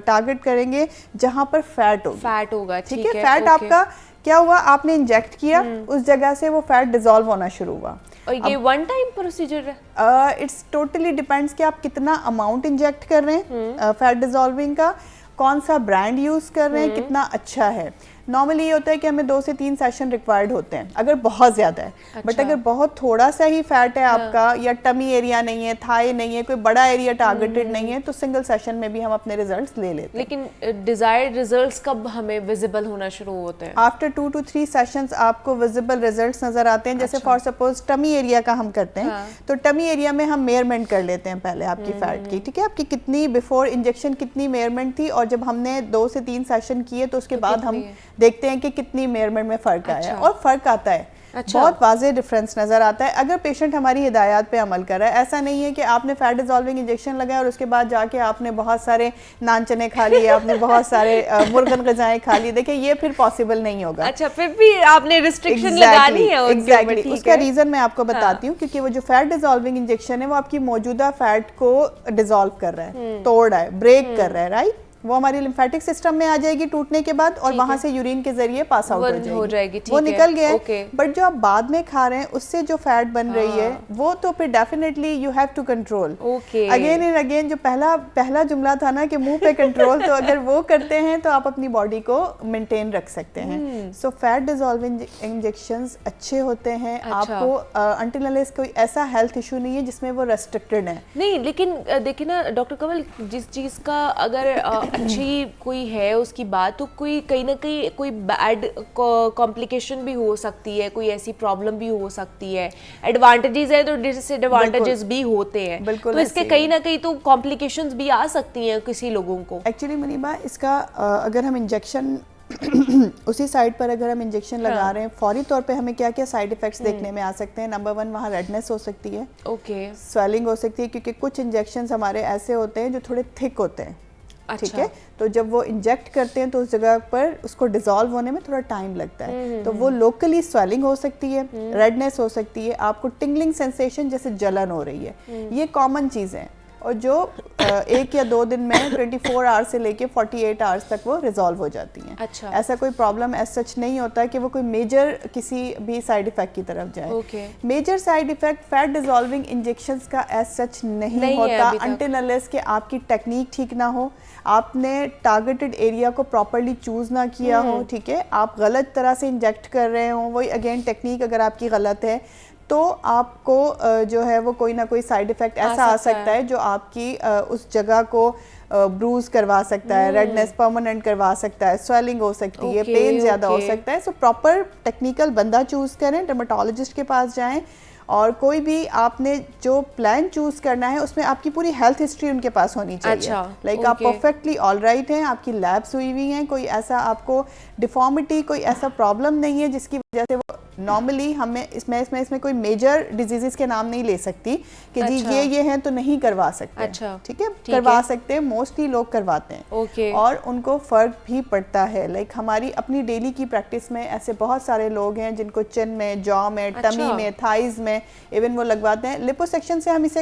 टारगेट करेंगे जहां पर फैट होगा, ठीक है? फैट आपका क्या हुआ, आपने इंजेक्ट किया, उस जगह से वो फैट डिजॉल्व होना शुरू हुआ। और ये वन टाइम प्रोसीजर है? इट्स टोटली डिपेंड्स कि आप कितना अमाउंट इंजेक्ट कर रहे हैं फैट डिजॉल्विंग का, कौन सा ब्रांड यूज कर रहे हैं, कितना अच्छा है। नॉर्मली ये होता है कि हमें 2 से 3 सेशन रिक्वायर्ड होते हैं अगर बहुत ज़्यादा है। अच्छा। बट अगर बहुत थोड़ा सा ही फैट है आपका, या टमी एरिया नहीं है, थाई नहीं है, कोई बड़ा एरिया टारगेटेड नहीं है, तो सिंगल सेशन में भी हम अपने रिजल्ट्स ले लेते हैं। लेकिन डिजायर्ड रिजल्ट्स कब हमें विजिबल होना शुरू होते हैं? आफ्टर 2 to 3 सेशंस आपको विजिबल रिजल्ट्स नजर आते हैं। जैसे फॉर सपोज टमी एरिया का हम करते हैं, तो टमी एरिया में हम मेजरमेंट कर लेते हैं पहले आपकी फैट की, ठीक है? आपकी कितनी बिफोर इंजेक्शन कितनी मेजरमेंट थी, और जब हमने 2 से 3 सेशन किए तो उसके बाद हम देखते हैं कि कितनी मेजरमेंट में फ़र्क आया, और फ़र्क आता है। अच्छा। बहुत वाज़ेह डिफरेंस नज़र आता है अगर पेशेंट हमारी हिदायत पे अमल कर रहा है। ऐसा नहीं है कि आपने फैट डिजॉल्विंग इंजेक्शन लगाया और उसके बाद जाके आपने बहुत सारे नान चने खा लिए, आपने बहुत सारे मुर्गन ग़िज़ाएं खा ली। देखिए ये फिर पॉसिबल नहीं होगा। अच्छा, फिर भी आपने रिस्ट्रिक्शन लगानी है एग्जैक्टली। उसका रीज़न मैं आपको बताती हूँ, क्योंकि वो जो फैट डिजॉल्विंग इंजेक्शन है वो आपकी मौजूदा फैट को डिजॉल्व कर रहा है, तोड़ रहा है, ब्रेक कर रहा है, राइट? वो हमारी लिम्फेटिक सिस्टम में आ जाएगी टूटने के बाद, और वहां से यूरिन के जरिए पास आउट हो जाएगी, वो निकल गया है। बट जो आप बाद में खा रहे हैं उससे जो फैट बन रही है वो तो फिर definitely you have to control. Again and again जो पहला जुमला था ना कि मुंह पे कंट्रोल, तो अगर वो करते हैं तो आप अपनी बॉडी को मेंटेन रख सकते हैं। सो फैट डिजॉल्विंग इंजेक्शंस अच्छे होते हैं। आपको अंटिल अनलेस कोई ऐसा हेल्थ इशू नहीं है जिसमें वो रेस्ट्रिक्टेड है। नहीं, लेकिन देखिए ना डॉक्टर कमल, जिस चीज़ का अगर अच्छी कोई है उसकी बात, तो कोई कहीं ना कहीं कोई बैड कॉम्प्लिकेशन भी हो सकती है, कोई ऐसी प्रॉब्लम भी हो सकती है। एडवांटेजेस है तो डिसएडवांटेजेस भी होते हैं, तो इसके कहीं ना कहीं तो कॉम्प्लिकेशंस भी आ सकती हैं किसी लोगों को। एक्चुअली मुनीबा, इसका अगर हम इंजेक्शन उसी साइड पर अगर हम इंजेक्शन लगा रहे हैं, फौरी तौर पे हमें क्या क्या साइड इफेक्ट्स देखने में आ सकते हैं। नंबर 1, वहाँ रेडनेस हो सकती है, स्वेलिंग हो सकती है, क्योंकि कुछ इंजेक्शंस हमारे ऐसे होते हैं जो थोड़े थिक होते हैं, ठीक है? तो जब वो इंजेक्ट करते हैं तो उस जगह पर उसको डिसॉल्व होने में थोड़ा टाइम लगता है, तो वो लोकली स्वेलिंग हो सकती है, रेडनेस हो सकती है, आपको टिंगलिंग सेंसेशन जैसे जलन हो रही है, ये कॉमन चीज़ें हैं, और जो 1 या 2 दिन में 24 आवर्स से लेके 48 आवर्स तक वो रिजॉल्व हो जाती हैं। अच्छा। ऐसा कोई प्रॉब्लम एज सच नहीं होता कि वो कोई मेजर किसी भी साइड इफेक्ट की तरफ जाए। Major side effect fat dissolving injections का एज सच नहीं होता अंटिल अनलेस कि आपकी टेक्निक ठीक ना हो, आपने टारगेटेड एरिया को प्रॉपरली चूज ना किया हो, ठीक है? आप गलत तरह से इंजेक्ट कर रहे हो, वही अगेन टेक्निक अगर आपकी गलत है तो आपको जो है वो कोई ना कोई साइड इफेक्ट ऐसा आ सकता है जो आपकी उस जगह को ब्रूज करवा सकता है, रेडनेस परमानेंट करवा सकता है, स्वेलिंग हो सकती है, पेन ज़्यादा हो सकता है। सो प्रॉपर टेक्निकल बंदा चूज़ करें, डर्मेटोलॉजिस्ट के पास जाएं, और कोई भी आपने जो प्लान चूज करना है उसमें आपकी पूरी हेल्थ हिस्ट्री उनके पास होनी चाहिए। अच्छा, लाइक आप परफेक्टली ऑल राइट हैं, आपकी लैब्स हुई हुई हैं, कोई ऐसा आपको डिफॉर्मिटी, कोई ऐसा प्रॉब्लम नहीं है जिसकी वजह से वो नॉर्मली हमें इसमें कोई मेजर डिजीजेस के नाम नहीं ले सकती कि जी ये हैं तो नहीं करवा सकते। अच्छा, ठीक है, करवा सकते हैं, मोस्टली लोग करवाते हैं और उनको फर्क भी पड़ता है। लाइक हमारी अपनी डेली की प्रैक्टिस में ऐसे बहुत सारे लोग हैं जिनको चिन में, जॉ में, टमी में, थाइज में इवन वो लगवाते हैं। लिपोसेक्शन से हम इसे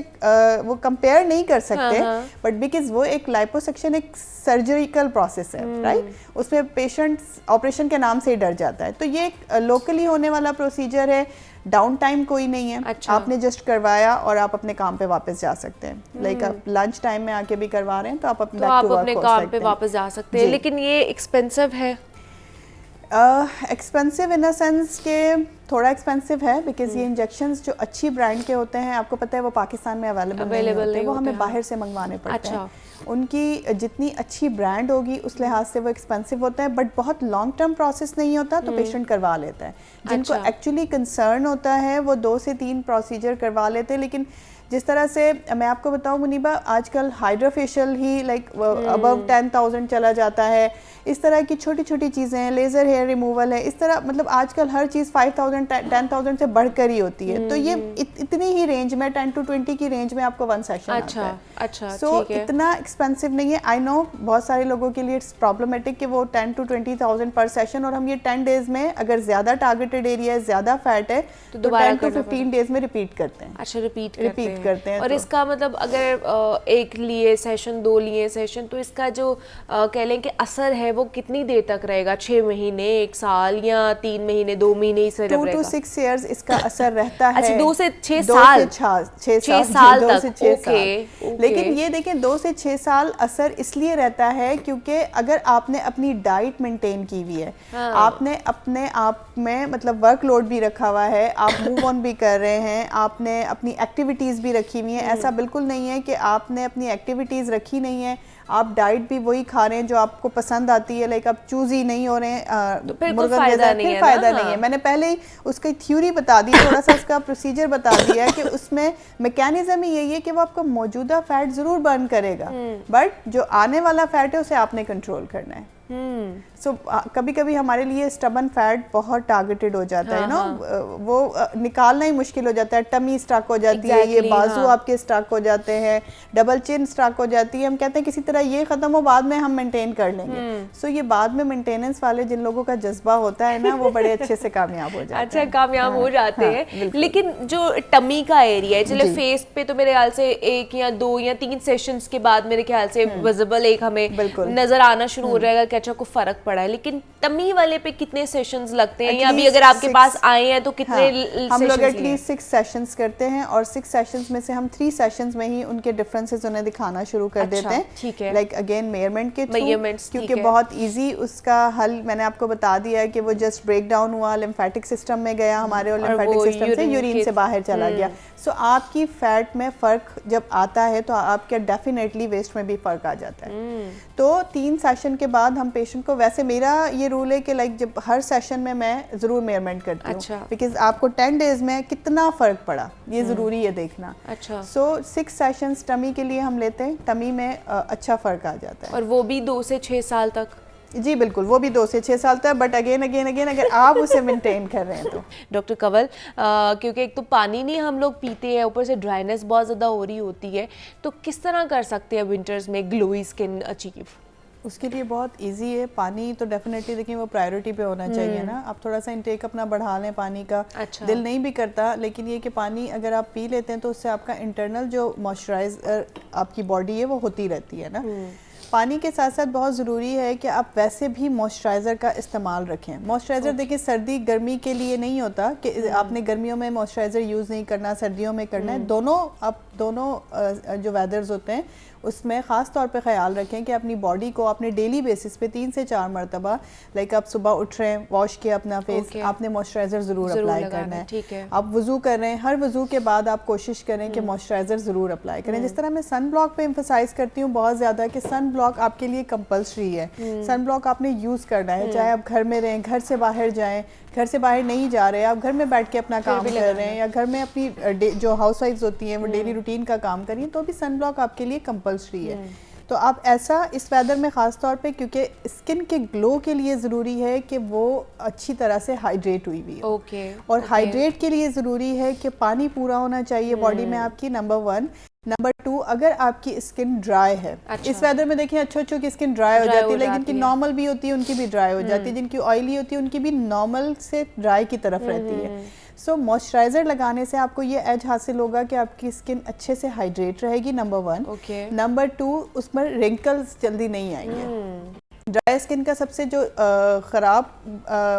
वो कंपेयर नहीं कर सकते, बट बिकॉज वो एक लाइपोसेक्शन एक सर्जरिकल प्रोसेस है, राइट? उसमें पेशेंट ऑपरेशन के नाम से ही डर जाता है। तो ये एक लोकली होने वाला प्रोसीजर है, डाउन टाइम कोई नहीं है। अच्छा। आपने जस्ट करवाया और आप अपने काम पे वापस जा सकते हैं। लाइक आप लंच टाइम में आके भी करवा रहे हैं तो आप अपने काम पे वापस जा सकते हैं। लेकिन ये एक्सपेंसिव है? एक्सपेंसिव इन अ सेंस के थोड़ा एक्सपेंसिव है, बिकॉज ये इंजेक्शंस जो अच्छी ब्रांड के होते हैं, आपको पता है वो पाकिस्तान में अवेलेबल नहीं होते, वो हमें बाहर से मंगवाने पड़ते हैं। उनकी जितनी अच्छी ब्रांड होगी उस लिहाज से वो एक्सपेंसिव होता है, बट बहुत लॉन्ग टर्म प्रोसेस नहीं होता तो पेशेंट करवा लेता है। जिनको एक्चुअली कंसर्न होता है वो 2 से 3 प्रोसीजर करवा लेते हैं। लेकिन जिस तरह से मैं आपको बताऊं मुनीबा, आजकल हाइड्रोफेशियल ही लाइक अबव 10,000 चला जाता है। इस तरह की छोटी छोटी चीज़ें हैं, लेज़र हेयर रिमूवल है, इस तरह मतलब आजकल हर चीज़ 5,000 10,000 से बढ़कर ही होती है। तो ये इतनी ही रेंज में 10 to 20 की रेंज में आपको 1 सेशन आता है। अच्छा, सो इतना एक्सपेंसिव नहीं है। आई नो बहुत सारे लोगों के लिए इट्स प्रॉब्लमेटिक कि वो 10 to 20,000 पर सेशन, और हम ये 10 डेज में अगर ज़्यादा टारगेटेड एरिया है, ज़्यादा फैट है तो 10 to 15 डेज में रिपीट करते हैं। अच्छा, रिपीट करते हैं। और इसका मतलब अगर एक लिए सेशन, 2 लिए सेशन, तो इसका जो कह लें कि असर है वो कितनी देर तक रहेगा? 6 महीने, 1 साल, या 3 महीने, 2 महीने ही सिर्फ रहेगा? 2 to 6 years इसका असर रहता है। अच्छा, 2 से 6 साल? 6 साल तक। 2 से 6 साल। लेकिन ये देखें 2 से 6 साल असर इसलिए रहता है क्योंकि अगर आपने अपनी डाइट मेंटेन की हुई है, आपने अपने आप में मतलब वर्कलोड भी रखा हुआ है, आप मूव ऑन भी कर रहे हैं, आपने अपनी एक्टिविटीज़ भी रखी हुई है। ऐसा बिल्कुल नहीं है कि आपने अपनी एक्टिविटीज़ रखी नहीं है, आप डाइट भी वही खा रहे हैं जो आपको पसंद आती है, लाइक आप चूजी नहीं हो रहे हैं, तो फिर फायदा नहीं है। मैंने पहले ही उसकी थ्योरी बता दी, थोड़ा सा उसका प्रोसीजर बता दिया है कि उसमें मैकेनिज्म ही यही है कि वो आपको मौजूदा फैट जरूर बर्न करेगा, बट जो आने वाला फैट है उसे आपने कंट्रोल करना है। सो कभी कभी हमारे लिए स्टबन फैट बहुत टारगेटेड हो जाता है ना, वो निकालना ही मुश्किल हो जाता है। टमी स्टक हो जाती है, ये बाजू आपके स्टक हो जाते हैं, डबल चिन स्टक हो जाती है। हम कहते हैं किसी तरह ये खत्म हो, बाद में हम मेंटेन कर लेंगे। सो ये बाद में मेंटेनेंस वाले जिन लोगों का जज्बा होता है ना, वो बड़े अच्छे से कामयाब हो जाते हैं। अच्छा, कामयाब हो जाते हैं। लेकिन जो टमी का एरिया है, चले फेस पे तो मेरे ख्याल से 1 या 2 या 3 सेशंस के बाद मेरे ख्याल से विजिबल एक हमें नजर आना शुरू हो जाएगा कि अच्छा को फर्क पड़ा है। लेकिन टमी वाले पे कितने सेशंस लगते हैं, या अभी अगर आपके पास आए हैं तो कितने? हम लोग एटलीस्ट 6 सेशंस करते हैं, और 6 सेशंस में से हम 3 सेशंस में ही उनके डिफरेंसेस उन्हें दिखाना शुरू कर देते हैं। ठीक है। लाइक अगेन मेजरमेंट के थ्रू, क्योंकि बहुत इजी उसका हल मैंने आपको बता दिया है कि वो जस्ट ब्रेक डाउन हुआ, लिम्फेटिक सिस्टम में गया हमारे, और लिम्फेटिक सिस्टम से यूरिन से बाहर चला गया। सो आपकी फैट में फर्क जब आता है तो आपके डेफिनेटली वेस्ट में भी फर्क आ जाता है। तो 3 सेशन के बाद हम पेशेंट को, वैसे मेरा ये रूल है कि लाइक जब हर सेशन में मैं जरूर मेजरमेंट करती हूँ, बिकॉज आपको 10 डेज में कितना फर्क पड़ा ये जरूरी है देखना। अच्छा। सो 6 सेशंस टमी के लिए हम लेते हैं, टमी में अच्छा फर्क आ जाता है। और वो भी 2 से 6 साल तक? जी बिल्कुल, वो भी 2 से 6 साल तक, बट अगेन अगर आप उसे मेंटेन कर रहे हैं तो। डॉक्टर कंवल, क्योंकि एक तो पानी नहीं हम लोग पीते हैं, ऊपर से ड्राइनेस बहुत ज़्यादा हो रही होती है, तो किस तरह कर सकते हैं विंटर्स में ग्लोई स्किन अचीव? उसके लिए बहुत इजी है। पानी तो डेफिनेटली देखिए वो प्रायोरिटी पे होना चाहिए ना। आप थोड़ा सा इंटेक अपना बढ़ा लें पानी का। अच्छा। दिल नहीं भी करता, लेकिन ये कि पानी अगर आप पी लेते हैं तो उससे आपका इंटरनल जो मॉइस्चराइजर आपकी बॉडी है वो होती रहती है ना। पानी के साथ साथ बहुत ज़रूरी है कि आप वैसे भी मॉइस्चराइज़र का इस्तेमाल रखें। मॉइस्चराइज़र देखिए सर्दी गर्मी के लिए नहीं होता कि आपने गर्मियों में मॉइस्चराइज़र यूज़ नहीं करना, सर्दियों में करना है। दोनों जो वेदर्स होते हैं उसमें ख़ास तौर पे ख्याल रखें कि अपनी बॉडी को अपने डेली बेसिस पे 3 से 4 मरतबा, लाइक आप सुबह उठ रहे हैं, वॉश किया अपना फेस, आपने मॉइस्चराइज़र ज़रूर अप्लाई करना है। ठीक है। आप वज़ू कर रहे हैं, हर वज़ू के बाद आप कोशिश करें कि मॉइस्चराइज़र ज़रूर अप्लाई करें। जिस तरह मैं सन ब्लॉक पे एम्फसाइज़ करती हूँ बहुत ज़्यादा कि सन ब्लॉक आपके लिए कंपल्सरी है। सन ब्लॉक आपने यूज़ करना है, चाहे आप घर में रहें, घर से बाहर जाएँ, घर से बाहर नहीं जा रहे, आप घर में बैठ के अपना काम कर रहे हैं, या घर में अपनी जो हाउसवाइफ्स होती हैं वो डेली रूटीन का काम करिए, तो भी सन ब्लॉक आपके लिए कंपल्सरी है। तो आप ऐसा इस वेदर में ख़ास तौर पे, क्योंकि स्किन के ग्लो के लिए ज़रूरी है कि वो अच्छी तरह से हाइड्रेट हुई हुई है। और हाइड्रेट के लिए ज़रूरी है कि पानी पूरा होना चाहिए बॉडी में आपकी, नंबर 1। नंबर 2, अगर आपकी स्किन ड्राई है, इस वेदर में देखिए अच्छों की स्किन ड्राई हो जाती है, लेकिन जिनकी नॉर्मल भी होती है उनकी भी ड्राई हो जाती है, जिनकी ऑयली होती है उनकी भी नॉर्मल से ड्राई की तरफ रहती है। सो मॉइस्चराइज़र लगाने से आपको ये एज हासिल होगा कि आपकी स्किन अच्छे से हाइड्रेट रहेगी, नंबर 1। नंबर 2, उसमें रिंकल्स जल्दी नहीं आएंगे। ड्राई स्किन का सबसे जो ख़राब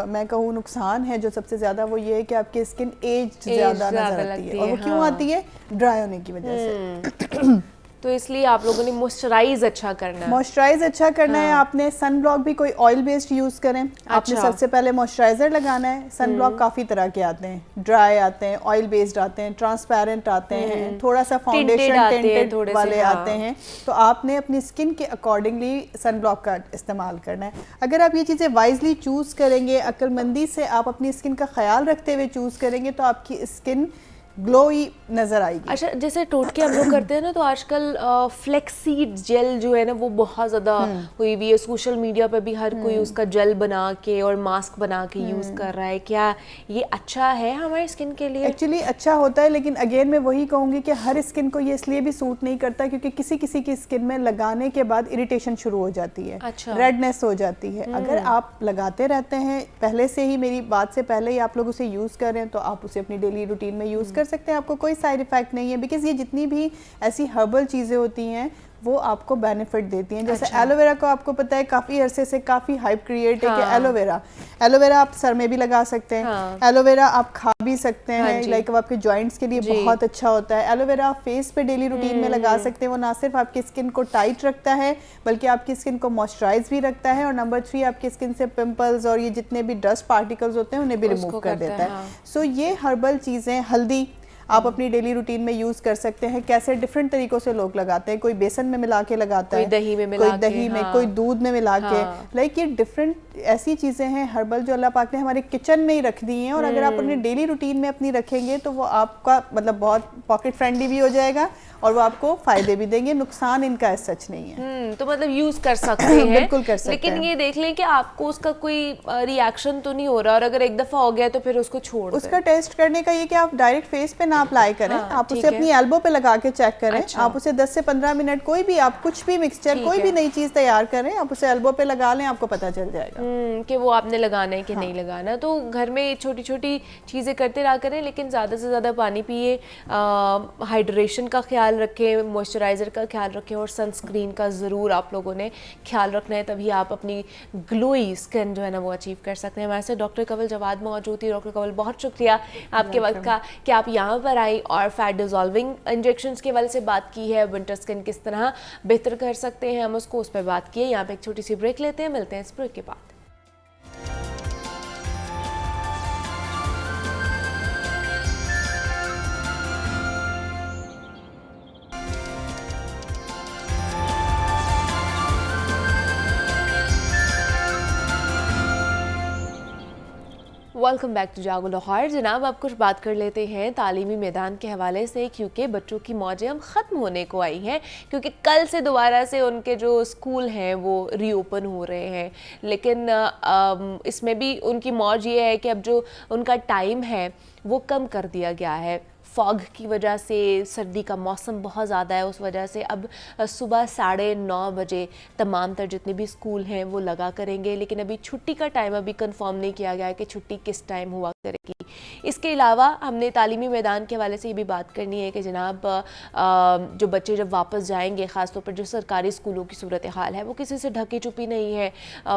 मैं कहूँ नुकसान है जो सबसे ज़्यादा, वो ये है कि आपकी स्किन एज ज़्यादा नजर आती है। और वो क्यों आती है? ड्राई होने की वजह से। तो इसलिए आप लोगों ने मॉइस्चराइज अच्छा करना है। मॉइस्चराइज अच्छा करना है। आपने सन ब्लॉक भी कोई ऑयल बेस्ड यूज करें। आपने सबसे पहले मॉइस्चराइजर लगाना है। सन ब्लॉक काफी तरह के आते हैं, ड्राई आते हैं, ऑयल बेस्ड आते हैं, ट्रांसपेरेंट आते हैं, थोड़ा सा फाउंडेशन टिंटेड वाले आते हैं। तो आपने अपनी स्किन के अकॉर्डिंगली सन ब्लॉक का इस्तेमाल करना है। अगर आप ये चीज़ें वाइजली चूज करेंगे, अक्लमंदी से आप अपनी स्किन का ख्याल रखते हुए चूज करेंगे, तो आपकी स्किन ग्लोई नजर आएगी। अच्छा, जैसे टोटके हम लोग करते हैं ना, तो आजकल फ्लेक्सीड जेल जो है ना वो बहुत ज़्यादा हुई हुई है। सोशल मीडिया पे भी हर कोई उसका जेल बना के और मास्क बना के यूज़ कर रहा है। क्या ये अच्छा है हमारी स्किन के लिए? एक्चुअली अच्छा होता है, लेकिन अगेन मैं वही कहूँगी कि हर स्किन को ये इसलिए भी सूट नहीं करता क्योंकि किसी किसी की स्किन में लगाने के बाद इरिटेशन शुरू हो जाती है, अच्छा, रेडनेस हो जाती है। अगर आप लगाते रहते हैं पहले से ही, मेरी बात से पहले ही आप लोग उसे यूज़ करें, तो आप उसे अपनी डेली रूटीन में यूज़ कर सकते हैं। आपको कोई साइड इफेक्ट नहीं है, बिकॉज ये जितनी भी ऐसी हर्बल चीज़ें होती हैं वो आपको बेनिफिट देती हैं। जैसे एलोवेरा को आपको पता है काफ़ी अरसे से काफ़ी हाइप क्रिएट है कि एलोवेरा आप सर में भी लगा सकते हैं, एलोवेरा आप खा भी सकते हैं, लाइक आपके जॉइंट्स के लिए बहुत अच्छा होता है। एलोवेरा आप फेस पे डेली रूटीन में लगा सकते हैं। वो ना सिर्फ आपकी स्किन को टाइट रखता है बल्कि आपकी स्किन को मॉइस्चराइज भी रखता है। और नंबर 3, आपकी स्किन से पिंपल्स और ये जितने भी डस्ट पार्टिकल्स होते हैं उन्हें भी रिमूव कर देता है। सो ये हर्बल चीज़ें, हल्दी आप अपनी डेली रूटीन में यूज कर सकते हैं। कैसे डिफरेंट तरीकों से लोग लगाते हैं, कोई बेसन में मिला के लगाता है, कोई दही में मिला कोई दही में, कोई दूध में मिला के, लाइक ये डिफरेंट ऐसी चीजें हैं हर्बल जो अल्लाह पाक ने हमारे किचन में ही रख दी हैं। और अगर आप अपनी डेली रूटीन में अपनी रखेंगे तो वो आपका मतलब बहुत पॉकेट फ्रेंडली भी हो जाएगा और वो आपको फायदे भी देंगे। नुकसान इनका सच नहीं है। तो मतलब यूज कर सकते हैं बिल्कुल कर सकते लेकिन ये देख लें कि आपको उसका कोई रिएक्शन तो नहीं हो रहा, और अगर एक दफा हो गया तो फिर उसको छोड़ उसका टेस्ट करने का ये कि आप डायरेक्ट फेस पे ना अप्लाई करें, आप उसे अपनी एल्बो पे लगा के चेक करें। आप उसे 10 से 15 मिनट कोई भी आप कुछ भी मिक्सचर, कोई भी नई चीज तैयार करें, आप उसे एल्बो पे लगा लें, आपको पता चल जाएगा कि वो आपने लगाना है कि नहीं लगाना। तो घर में छोटी छोटी चीज़ें करते रहा करें, लेकिन ज़्यादा से ज़्यादा पानी पिए, हाइड्रेशन का ख्याल रखें, मॉइस्चराइज़र का ख्याल रखें और सनस्क्रीन का ज़रूर आप लोगों ने ख्याल रखना है, तभी आप अपनी ग्लोई स्किन जो है ना वो अचीव कर सकते हैं। हमारे साथ डॉक्टर कंवल जवाद मौजूद थी। डॉक्टर कंवल, बहुत शुक्रिया आपके वक्त का कि आप यहाँ पर आई और फैट डिजॉल्विंग इंजेक्शंस के वाले से बात की है। विंटर स्किन किस तरह बेहतर कर सकते हैं हम उसको, उस पर बात की है। यहाँ पे एक छोटी सी ब्रेक लेते हैं, मिलते हैं इस ब्रेक के बाद। वेलकम बैक टू जागो लाहौर। जनाब, अब कुछ बात कर लेते हैं तालीमी मैदान के हवाले से, क्योंकि बच्चों की मौजें अब ख़त्म होने को आई हैं, क्योंकि कल से दोबारा से उनके जो स्कूल हैं वो रीओपन हो रहे हैं। लेकिन इसमें भी उनकी मौज ये है कि अब जो उनका टाइम है वो कम कर दिया गया है। फॉग की वजह से, सर्दी का मौसम बहुत ज़्यादा है, उस वजह से अब सुबह 9:30 बजे तमाम तर जितने भी स्कूल हैं वो लगा करेंगे। लेकिन अभी छुट्टी का टाइम अभी कंफर्म नहीं किया गया है कि छुट्टी किस टाइम हुआ तरह की। इसके अलावा हमने तालीमी मैदान के हवाले से ये भी बात करनी है कि जनाब जो बच्चे जब वापस जाएंगे, ख़ासतौर पर जो सरकारी स्कूलों की सूरत हाल है वो किसी से ढकी छुपी नहीं है,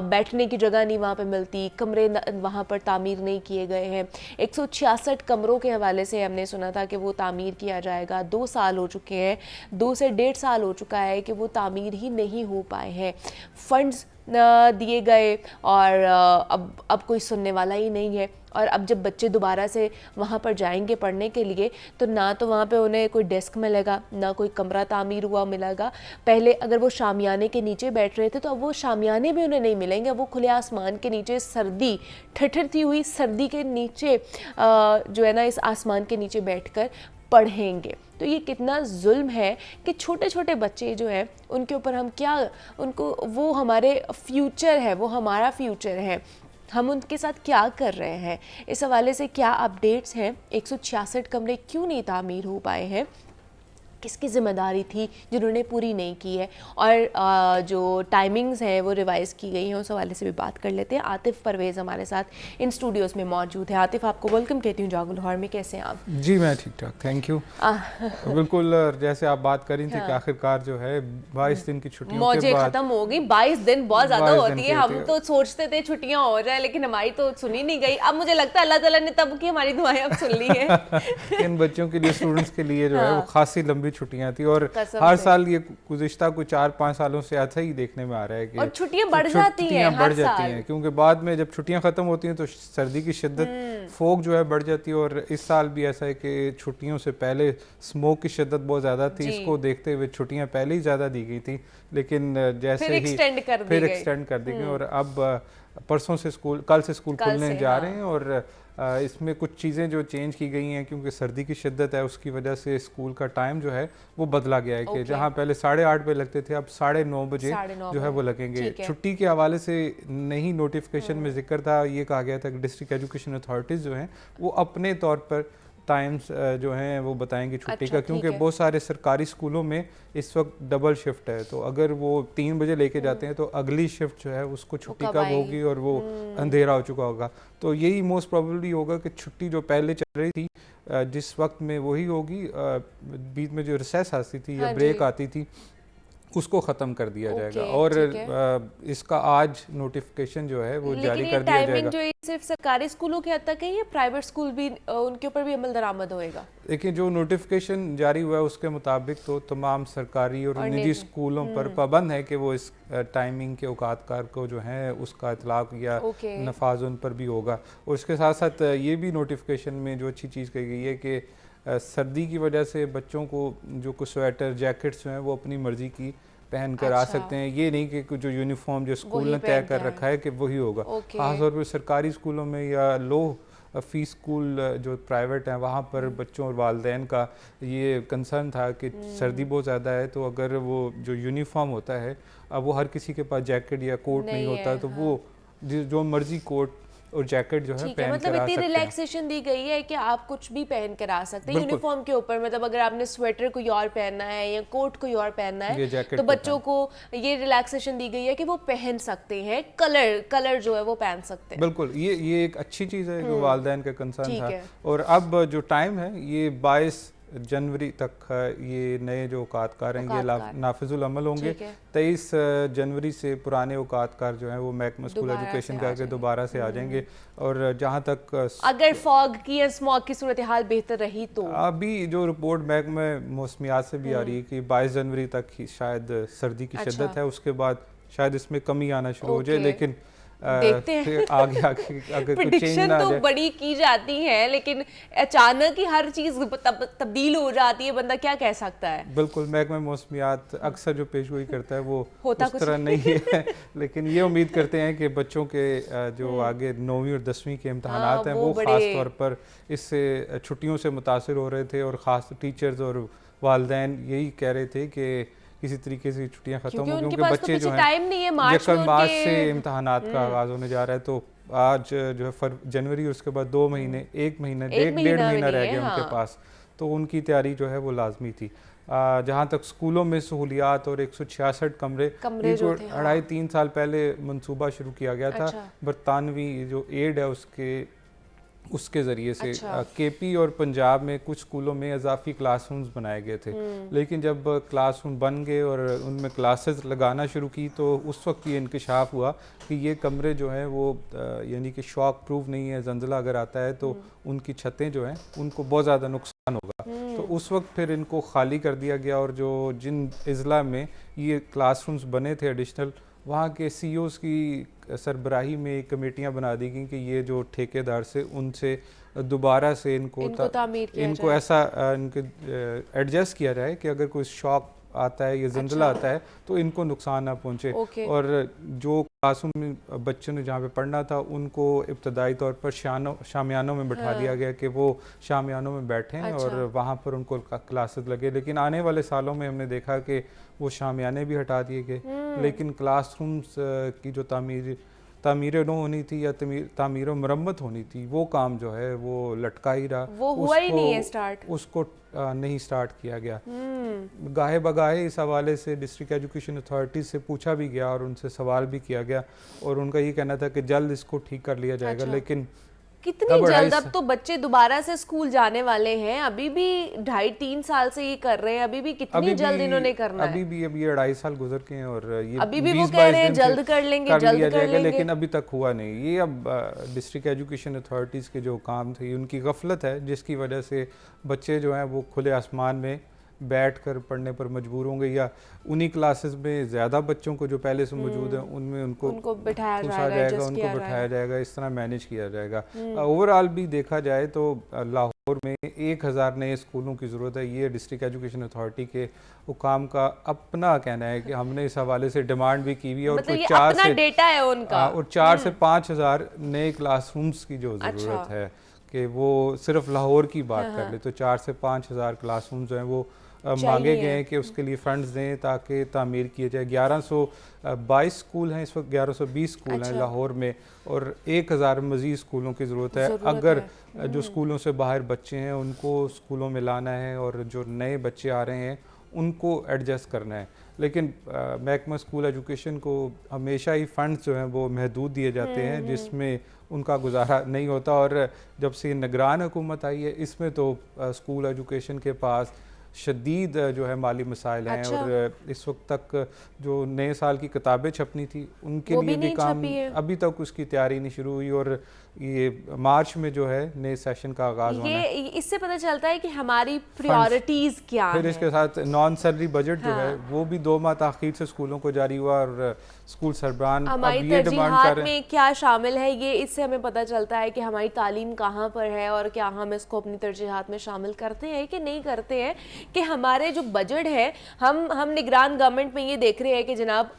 बैठने की जगह नहीं वहाँ पे मिलती, कमरे वहाँ पर तामीर नहीं किए गए हैं। 166 कमरों के हवाले से हमने सुना था कि वो तामीर किया जाएगा, 2 साल हो चुके हैं, 2 से 1.5 साल हो चुका है कि वो तामीर ही नहीं हो पाए हैं। फंड्स दिए गए और अब कोई सुनने वाला ही नहीं है। और अब जब बच्चे दोबारा से वहाँ पर जाएंगे पढ़ने के लिए तो ना तो वहाँ पे उन्हें कोई डेस्क मिलेगा, ना कोई कमरा तामीर हुआ मिलेगा। पहले अगर वो शामियाने के नीचे बैठ रहे थे तो अब वो शामियाने भी उन्हें नहीं मिलेंगे, वो खुले आसमान के नीचे सर्दी, ठिठुरती हुई सर्दी के नीचे जो है ना इस आसमान के नीचे बैठकर पढ़ेंगे। तो ये कितना जुल्म है कि छोटे छोटे बच्चे जो हैं उनके ऊपर हम क्या, उनको, वो हमारे फ्यूचर है, वो हमारा फ्यूचर है, हम उनके साथ क्या कर रहे हैं। इस हवाले से क्या अपडेट्स हैं, 166 कमरे क्यों नहीं तामीर हो पाए हैं, किसकी ज़िम्मेदारी थी जिन्होंने पूरी नहीं की है, और जो टाइमिंग्स हैं वो रिवाइज़ की गई हैं, उस हवाले से भी बात कर लेते हैं। आतिफ़ परवेज़ हमारे साथ इन स्टूडियोज़ में मौजूद है। आतिफ़, आपको वेलकम कहती हूँ जागो लाहौर में, कैसे हैं आप? जी मैं ठीक ठाक, थैंक यू। बिल्कुल, जैसे आप बात कर रही थी कि आखिरकार जो है 22 दिन की छुट्टियों के मौजें बाद ख़त्म हो गई। 22 दिन बहुत ज़्यादा 22 होती दिन है, हम तो सोचते थे छुट्टियाँ हो जाए लेकिन हमारी तो सुनी नहीं गई। अब मुझे लगता है अल्लाह ताला ने तब की हमारी दुआएं अब सुन ली है। इन बच्चों के लिए, स्टूडेंट्स के लिए जो है वो खासी लंबी छुट्टियां थी और हर साल ये गुज़िश्ता कुछ 4-5 सालों से ऐसा ही देखने में आ रहा है कि और छुट्टियां बढ़ जाती हैं क्योंकि बाद में जब छुट्टियां खत्म होती हैं तो सर्दी की शिद्दत, फोग जो है बढ़ जाती है। और इस साल भी ऐसा है कि छुट्टियों से पहले स्मोक की शिद्दत बहुत ज़्यादा थी, इसको देखते हुए छुट्टियां पहले ही ज़्यादा दी गई थी, लेकिन जैसे फिर ही एक्सटेंड कर दी गई। और अब परसों से स्कूल, कल से स्कूल खुलने जा रहे हैं और इसमें कुछ चीज़ें जो चेंज की गई हैं क्योंकि सर्दी की शिद्दत है, उसकी वजह से स्कूल का टाइम जो है वो बदला गया है कि जहां पहले 8:30 बजे लगते थे अब 9:30 बजे जो है वो लगेंगे। छुट्टी के हवाले से नई नोटिफिकेशन में जिक्र था, ये कहा गया था कि डिस्ट्रिक्ट एजुकेशन अथॉरिटीज़ जो हैं वो अपने तौर पर टाइम्स जो हैं वो बताएंगे छुट्टी का, क्योंकि बहुत सारे सरकारी स्कूलों में इस वक्त डबल शिफ्ट है, तो अगर वो 3 बजे लेके जाते हैं तो अगली शिफ्ट जो है उसको छुट्टी कब होगी और वो अंधेरा हो चुका होगा। तो यही मोस्ट प्रोबेबली होगा कि छुट्टी जो पहले चल रही थी जिस वक्त में वही होगी, बीच में जो रिसेस आती थी या ब्रेक आती थी उसको ख़त्म कर दिया जाएगा। और इसका आज नोटिफिकेशन जो है वो जारी कर दिया जाएगा। जो सिर्फ सरकारी स्कूलों के हद तक है या प्राइवेट स्कूल भी, उनके ऊपर भी अमल दरामद होएगा? देखिए, जो नोटिफिकेशन जारी हुआ है उसके मुताबिक तो तमाम सरकारी और निजी स्कूलों पर पाबंद है कि वो इस टाइमिंग के औकातकार को जो है उसका इतलाक या नफाज उन पर भी होगा। और इसके साथ साथ ये भी नोटिफिकेशन में जो अच्छी चीज़ कही गई है कि सर्दी की वजह से बच्चों को जो कुछ स्वेटर जैकेट्स हैं वो अपनी मर्जी की पहन कर आ सकते हैं, ये नहीं कि जो यूनिफॉर्म जो स्कूल ने तय कर रखा है कि वही होगा। खासतौर पर सरकारी स्कूलों में या लो फीस स्कूल जो प्राइवेट हैं वहाँ पर बच्चों और वालिदैन का ये कंसर्न था कि सर्दी बहुत ज़्यादा है, तो अगर वो जो यूनिफॉर्म होता है, अब वो हर किसी के पास जैकेट या कोट नहीं होता, तो वो जो मर्जी कोट और जैकेट जो है पहन मतलब कर आ इतनी सकते हैं। रिलैक्सेशन दी गई है कि आप कुछ भी पहन कर आ सकते हैं यूनिफॉर्म के ऊपर। मतलब अगर आपने स्वेटर कोई और पहनना है या कोट कोई और पहनना है तो बच्चों को ये रिलैक्सेशन दी गई है कि वो पहन सकते हैं, कलर जो है वो पहन सकते हैं। बिल्कुल, ये एक अच्छी चीज़ है जो वालिदैन का कंसर्न था। और अब जो टाइम है ये 22 जनवरी तक ये नए जो औकातकार हैं ये नाफिजुल अमल होंगे। 23 जनवरी से पुराने औकातकार जो हैं वो महकमा स्कूल एजुकेशन का के दोबारा से आ जाएंगे। और जहाँ तक अगर फॉग की या स्मॉग की सूरत हाल बेहतर रही तो अभी जो रिपोर्ट महकमा मौसमियात से भी आ रही है कि 22 जनवरी तक ही शायद सर्दी की शिद्दत है, उसके बाद शायद इसमें कमी आना शुरू हो जाए, लेकिन देखते हैं आगे अगर कुछ चेंज ना तो बड़ी की जाती है लेकिन अचानक ही हर चीज तब्दील हो जाती है, बंदा क्या कह सकता है। बिल्कुल, महकमा मौसमियात अक्सर जो पेशगोई करता है वो उस तरह नहीं है लेकिन ये उम्मीद करते हैं कि बच्चों के जो आगे 9वीं और 10वीं के इम्तहानात हैं वो खास तौर पर इससे छुट्टियों से मुतासिर हो रहे थे और ख़ास टीचर्स और वालिदैन यही कह रहे थे कि किसी तरीके से छुट्टियां खत्म हो, क्योंकि बच्चे जो हैं मार्च से इम्तहानात का आगाज होने जा रहा है। तो आज जो है जनवरी, उसके बाद 2 महीने, 1 महीना, डेढ़ महीना रह गया उनके पास, तो उनकी तैयारी जो है वो लाजमी थी। जहाँ तक स्कूलों में सहूलियात और 166 कमरे 2.5-3 साल पहले मंसूबा शुरू किया गया था। बरतानवी जो एड है उसके उसके ज़रिए से केपी और पंजाब में कुछ स्कूलों में इजाफी क्लासरूम्स बनाए गए थे, लेकिन जब क्लासरूम बन गए और उनमें क्लासेस लगाना शुरू की तो उस वक्त ये इंकशाफ हुआ कि ये कमरे जो हैं वो यानी कि शॉक प्रूफ नहीं है, जंजला अगर आता है तो उनकी छतें जो हैं उनको बहुत ज़्यादा नुकसान होगा। तो उस वक्त फिर इनको खाली कर दिया गया और जो जिन अज़ला में ये क्लासरूम्स बने थे एडिशनल, वहाँ के सीईओज़ की सरबराही में कमेटियाँ बना दी गई कि ये जो ठेकेदार से उनसे दोबारा से इनको ऐसा एडजस्ट किया जाए कि अगर कोई शॉक आता है या जंजला आता है तो इनको नुकसान ना पहुँचे। और जो क्लासरूम में बच्चों ने जहाँ पे पढ़ना था उनको इब्तदाई तौर पर शामियानों में बिठा दिया गया कि वो शामियानों में बैठें और वहाँ पर उनको क्लासेस लगे। लेकिन आने वाले सालों में हमने देखा कि वो शामियाने भी हटा दिए गए, लेकिन क्लासरूम्स की जो तामीर होनी थी या तामीर मरम्मत होनी थी वो काम जो है वो लटका ही रहा, वो हुआ ही नहीं है स्टार्ट, उसको नहीं स्टार्ट किया गया। गाहे बगाहे इस हवाले से डिस्ट्रिक्ट एजुकेशन अथॉरिटी से पूछा भी गया और उनसे सवाल भी किया गया और उनका ये कहना था कि जल्द इसको ठीक कर लिया जाएगा। लेकिन कितनी जल्द, अब तो बच्चे दोबारा से स्कूल जाने वाले हैं, अभी भी 2.5-3 साल से ये कर रहे हैं, अभी भी कितनी जल्द इन्होंने करना है। अभी ये 2.5 साल गुजर के हैं और ये अभी भी वो कह रहे हैं जल्द कर लेंगे, जल्द कर लेंगे, लेकिन अभी तक हुआ नहीं। ये अब डिस्ट्रिक्ट एजुकेशन अथॉरिटीज़ के जो काम थे उनकी गफलत है, जिसकी वजह से बच्चे जो हैं वो खुले आसमान में बैठकर पढ़ने पर मजबूर होंगे या उन्हीं क्लासेस में ज़्यादा बच्चों को जो पहले से मौजूद हैं उनमें उनको बिठाया जाएगा, उनको बिठाया जाएगा, इस तरह मैनेज किया जाएगा। ओवरऑल भी देखा जाए तो लाहौर में 1000 नए स्कूलों की ज़रूरत है। ये डिस्ट्रिक्ट एजुकेशन अथॉरिटी के हुकाम का अपना कहना है कि हमने इस हवाले से डिमांड भी की हुई है और मतलब 4 से 5 हज़ार नए क्लासरूम्स की जो ज़रूरत है कि वो सिर्फ लाहौर की बात कर ले तो 4 से 5 हज़ार क्लासरूम्स जो हैं वो मांगे गए हैं कि उसके लिए फंड्स दें ताकि तामीर किए जाए। 1122 स्कूल हैं इस वक्त, 1120 स्कूल हैं लाहौर में और 1000 मज़ीद स्कूलों की ज़रूरत है। अगर जो स्कूलों से बाहर बच्चे हैं उनको स्कूलों में लाना है और जो नए बच्चे आ रहे हैं उनको एडजस्ट करना है। लेकिन महकमा स्कूल एजुकेशन को हमेशा ही फ़ंड्स जो हैं वो महदूद दिए जाते हैं जिसमें उनका गुजारा नहीं होता। और जब से निगरान हुकूमत आई है इसमें तो स्कूल एजुकेशन के पास शदीद जो है माली मसाइल हैं। और इस वक्त तक जो नए साल की किताबें छपनी थी उनके लिए भी काम अभी तक उसकी तैयारी नहीं शुरू हुई और ये मार्च में जो है नए सेशन का आगाज होना है। इससे पता चलता है कि हमारी प्रायोरिटीज क्या फिर इसके साथ नॉन सैलरी बजट जो है वो भी 2 माह ताखीर से स्कूलों को जारी हुआ और स्कूल सरबराह हमारी तरजीहात में क्या शामिल है, ये इससे हमें पता चलता है कि हमारी तालीम कहाँ पर है और क्या हम इसको अपनी तरजीहात में शामिल करते हैं कि नहीं करते हैं। कि हमारे जो बजट है हम निगरान गवर्नमेंट में ये देख रहे हैं कि जनाब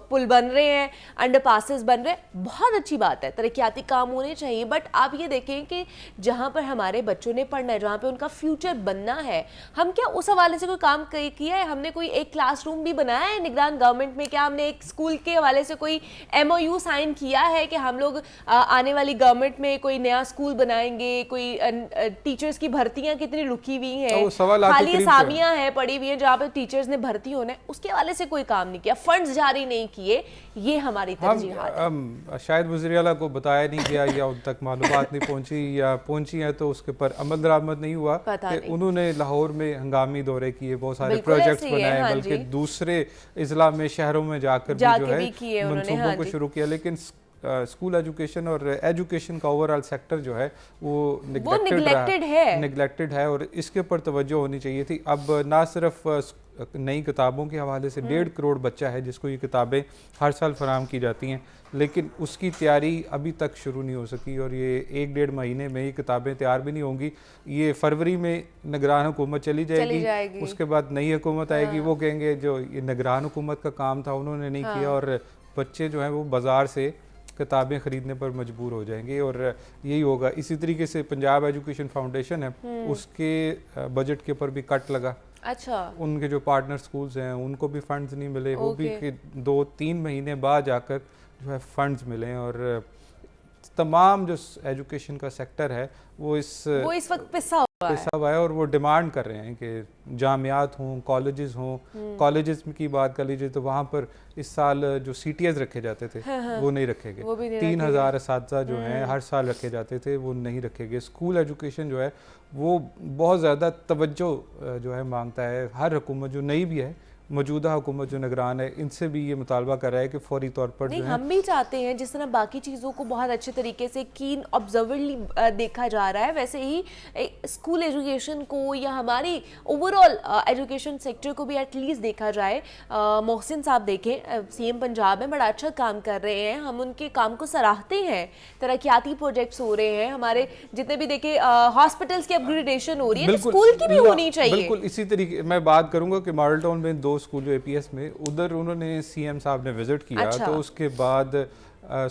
पुल बन रहे हैं, अंडर पासेस बन रहे हैं, बहुत अच्छी बात है, तरक्याती काम होने चाहिए, बट आप ये देखें कि जहाँ पर हमारे बच्चों ने पढ़ना है, जहाँ पे उनका फ्यूचर बनना है, हम क्या उस हवाले से कोई काम किया है? हमने कोई एक क्लासरूम भी बनाया है निगरान गवर्नमेंट में? क्या हमने एक स्कूल के हवाले से कोई MOU साइन किया है कि हम लोग आने वाली गवर्नमेंट में कोई नया स्कूल बनाएंगे? कोई टीचर्स की भर्तियां कितनी रुकी हुई हैं, खाली सामियां हैं पड़ी हुई हैं जहाँ पे टीचर्स ने भर्ती होना है, उसके हवाले से कोई काम नहीं किया, फंड्स जारी नहीं किए। ये हमारी तरजीहात है। शायद वज़ीर आला को बताया नहीं गया या उन तक मालूमात नहीं पहुंची या पहुंची है तो उसके पर अमल दरामद नहीं हुआ कि उन्होंने लाहौर में हंगामी दौरे किए, बहुत सारे प्रोजेक्ट्स बनाए, बल्कि दूसरे अज़ला में शहरों में जाकर भी जो है मंसूबों को शुरू किया। लेकिन स्कूल एजुकेशन और एजुकेशन का ओवरऑल सेक्टर जो है वो निगलेक्टेड है और इसके ऊपर तवज्जो होनी चाहिए थी। अब ना सिर्फ नई किताबों के हवाले से 1.5 करोड़ बच्चा है जिसको ये किताबें हर साल फराहम की जाती हैं, लेकिन उसकी तैयारी अभी तक शुरू नहीं हो सकी और ये 1-1.5 महीने में ही किताबें तैयार भी नहीं होंगी। ये फरवरी में निगरान हुकूमत चली जाएगी, उसके बाद नई हुकूमत आएगी, वो कहेंगे जो ये निगरान हुकूमत का काम था उन्होंने नहीं किया और बच्चे जो हैं वो बाज़ार से किताबें ख़रीदने पर मजबूर हो जाएंगे और यही होगा। इसी तरीके से पंजाब एजुकेशन फाउंडेशन है उसके बजट के ऊपर भी कट लगा। अच्छा, उनके जो पार्टनर स्कूल्स हैं उनको भी फंड्स नहीं मिले, वो भी 2-3 महीने बाद जाकर जो है फंड्स मिले और तमाम जो एजुकेशन का सेक्टर है वो इस वक्त पिसा पे सब आया और वो डिमांड कर रहे हैं कि जामियात हों, कॉलेजेस हों। कॉलेजेस की बात कर लीजिए तो वहाँ पर इस साल जो CTS रखे जाते थे वो नहीं रखे गए। 3000 असातिज़ा जो हैं हर साल रखे जाते थे वो नहीं रखे गए। स्कूल एजुकेशन जो है वो बहुत ज़्यादा तवज्जो जो है मांगता है। हर हुकूमत जो नई भी है, मौजूदा हुकूमत जो निगरान है, इनसे भी ये मुतालबा कर रहा है कि फौरी तौर पर नहीं, जो है हम भी चाहते हैं जिस तरह बाकी चीज़ों को बहुत अच्छे तरीके से कीन ऑब्जर्वरली देखा जा रहा है, वैसे ही स्कूल एजुकेशन को या हमारी ओवरऑल एजुकेशन सेक्टर को भी एटलीस्ट देखा जाए। मोहसिन साहब देखें, CM पंजाब में बड़ा अच्छा काम कर रहे हैं, हम उनके काम को सराहते हैं। तरक्याती प्रोजेक्ट्स हो रहे हैं, हमारे जितने भी देखे हॉस्पिटल्स की अपग्रेडेशन हो रही है, तो स्कूल की भी होनी चाहिए। बिल्कुल इसी तरीके मैं बात करूंगा कि मॉडल टाउन में 2 स्कूल जो APS में, उधर उन्होंने CM साहब ने विजिट किया। अच्छा। तो उसके बाद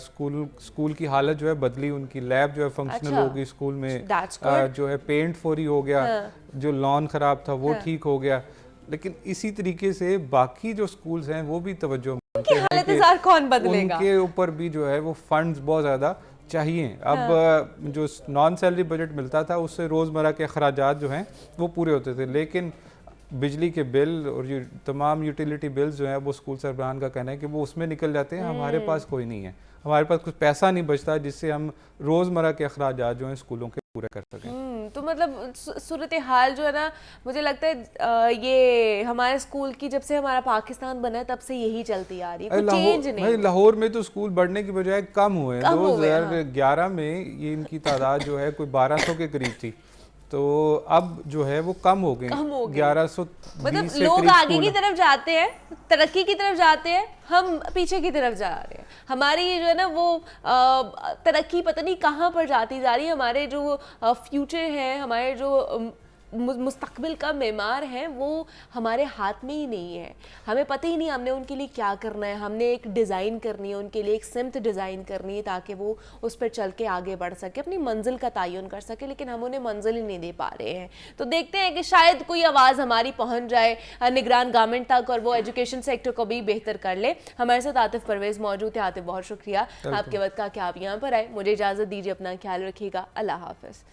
स्कूल की हालत जो है बदली, उनकी लैब जो है फंक्शनल अच्छा। हो गई स्कूल में। That's good। जो है पेंट फौरी हो गया, जो लॉन खराब था वो हाँ। ठीक हो गया। लेकिन इसी तरीके से बाकी जो स्कूल्स हैं वो भी तवज्जो उनकी हालत जार कौन बदलेगा? उनके ऊपर भी जो है वो फंड्स बहुत ज़्यादा चाहिए। अब जो नॉन सैलरी बजट मिलता था उससे रोज़मर्रा के अखराजात जो हैं वो पूरे होते थे, लेकिन बिजली के बिल और ये तमाम यूटिलिटी बिल्स जो हैं वो स्कूल सरबराहान का कहना है कि वो उसमें निकल जाते हैं। हमारे पास कोई नहीं है, हमारे पास कुछ पैसा नहीं बचता जिससे हम रोज़मर्रा के अखराजात जो हैं स्कूलों के पूरे कर सकें। तो मतलब सूरत हाल जो है ना, मुझे लगता है ये हमारे स्कूल की जब से हमारा पाकिस्तान बना है तब से यही चलती आ रही है, कुछ चेंज नहीं। लाहौर में तो स्कूल बढ़ने की बजाय कम हुए हैं। कम हो गए, 2011 में ये इनकी तादाद जो है कोई 1200 के करीब थी, तो अब जो है वो कम हो गई, 1120 मतलब से लोग करीब आगे स्कूल की तरफ जाते हैं, तरक्की की तरफ जाते हैं, हम पीछे की तरफ जा रहे हैं। हमारी ये जो है ना वो तरक्की पता नहीं कहाँ पर जाती जा रही है। हमारे जो फ्यूचर है, हमारे जो मुस्तकबिल का मेमार है, वो हमारे हाथ में ही नहीं है। हमें पता ही नहीं हमने उनके लिए क्या करना है। हमने एक डिज़ाइन करनी है उनके लिए, एक सिमत डिज़ाइन करनी है ताकि वो उस पर चल के आगे बढ़ सके, अपनी मंजिल का तयन कर सके, लेकिन हम उन्हें मंजिल ही नहीं दे पा रहे हैं। तो देखते हैं कि शायद कोई आवाज़ हमारी पहुंच जाए निगरान गवर्नमेंट तक और वो एजुकेशन सेक्टर को भी बेहतर कर ले। हमारे साथ आतिफ परवेज़ मौजूद थे। आतिफ, बहुत शुक्रिया आपके वक्त का कि आप यहाँ पर आए। मुझे इजाज़त दीजिए, अपना ख्याल रखिएगा। अल्लाह हाफ़िज़।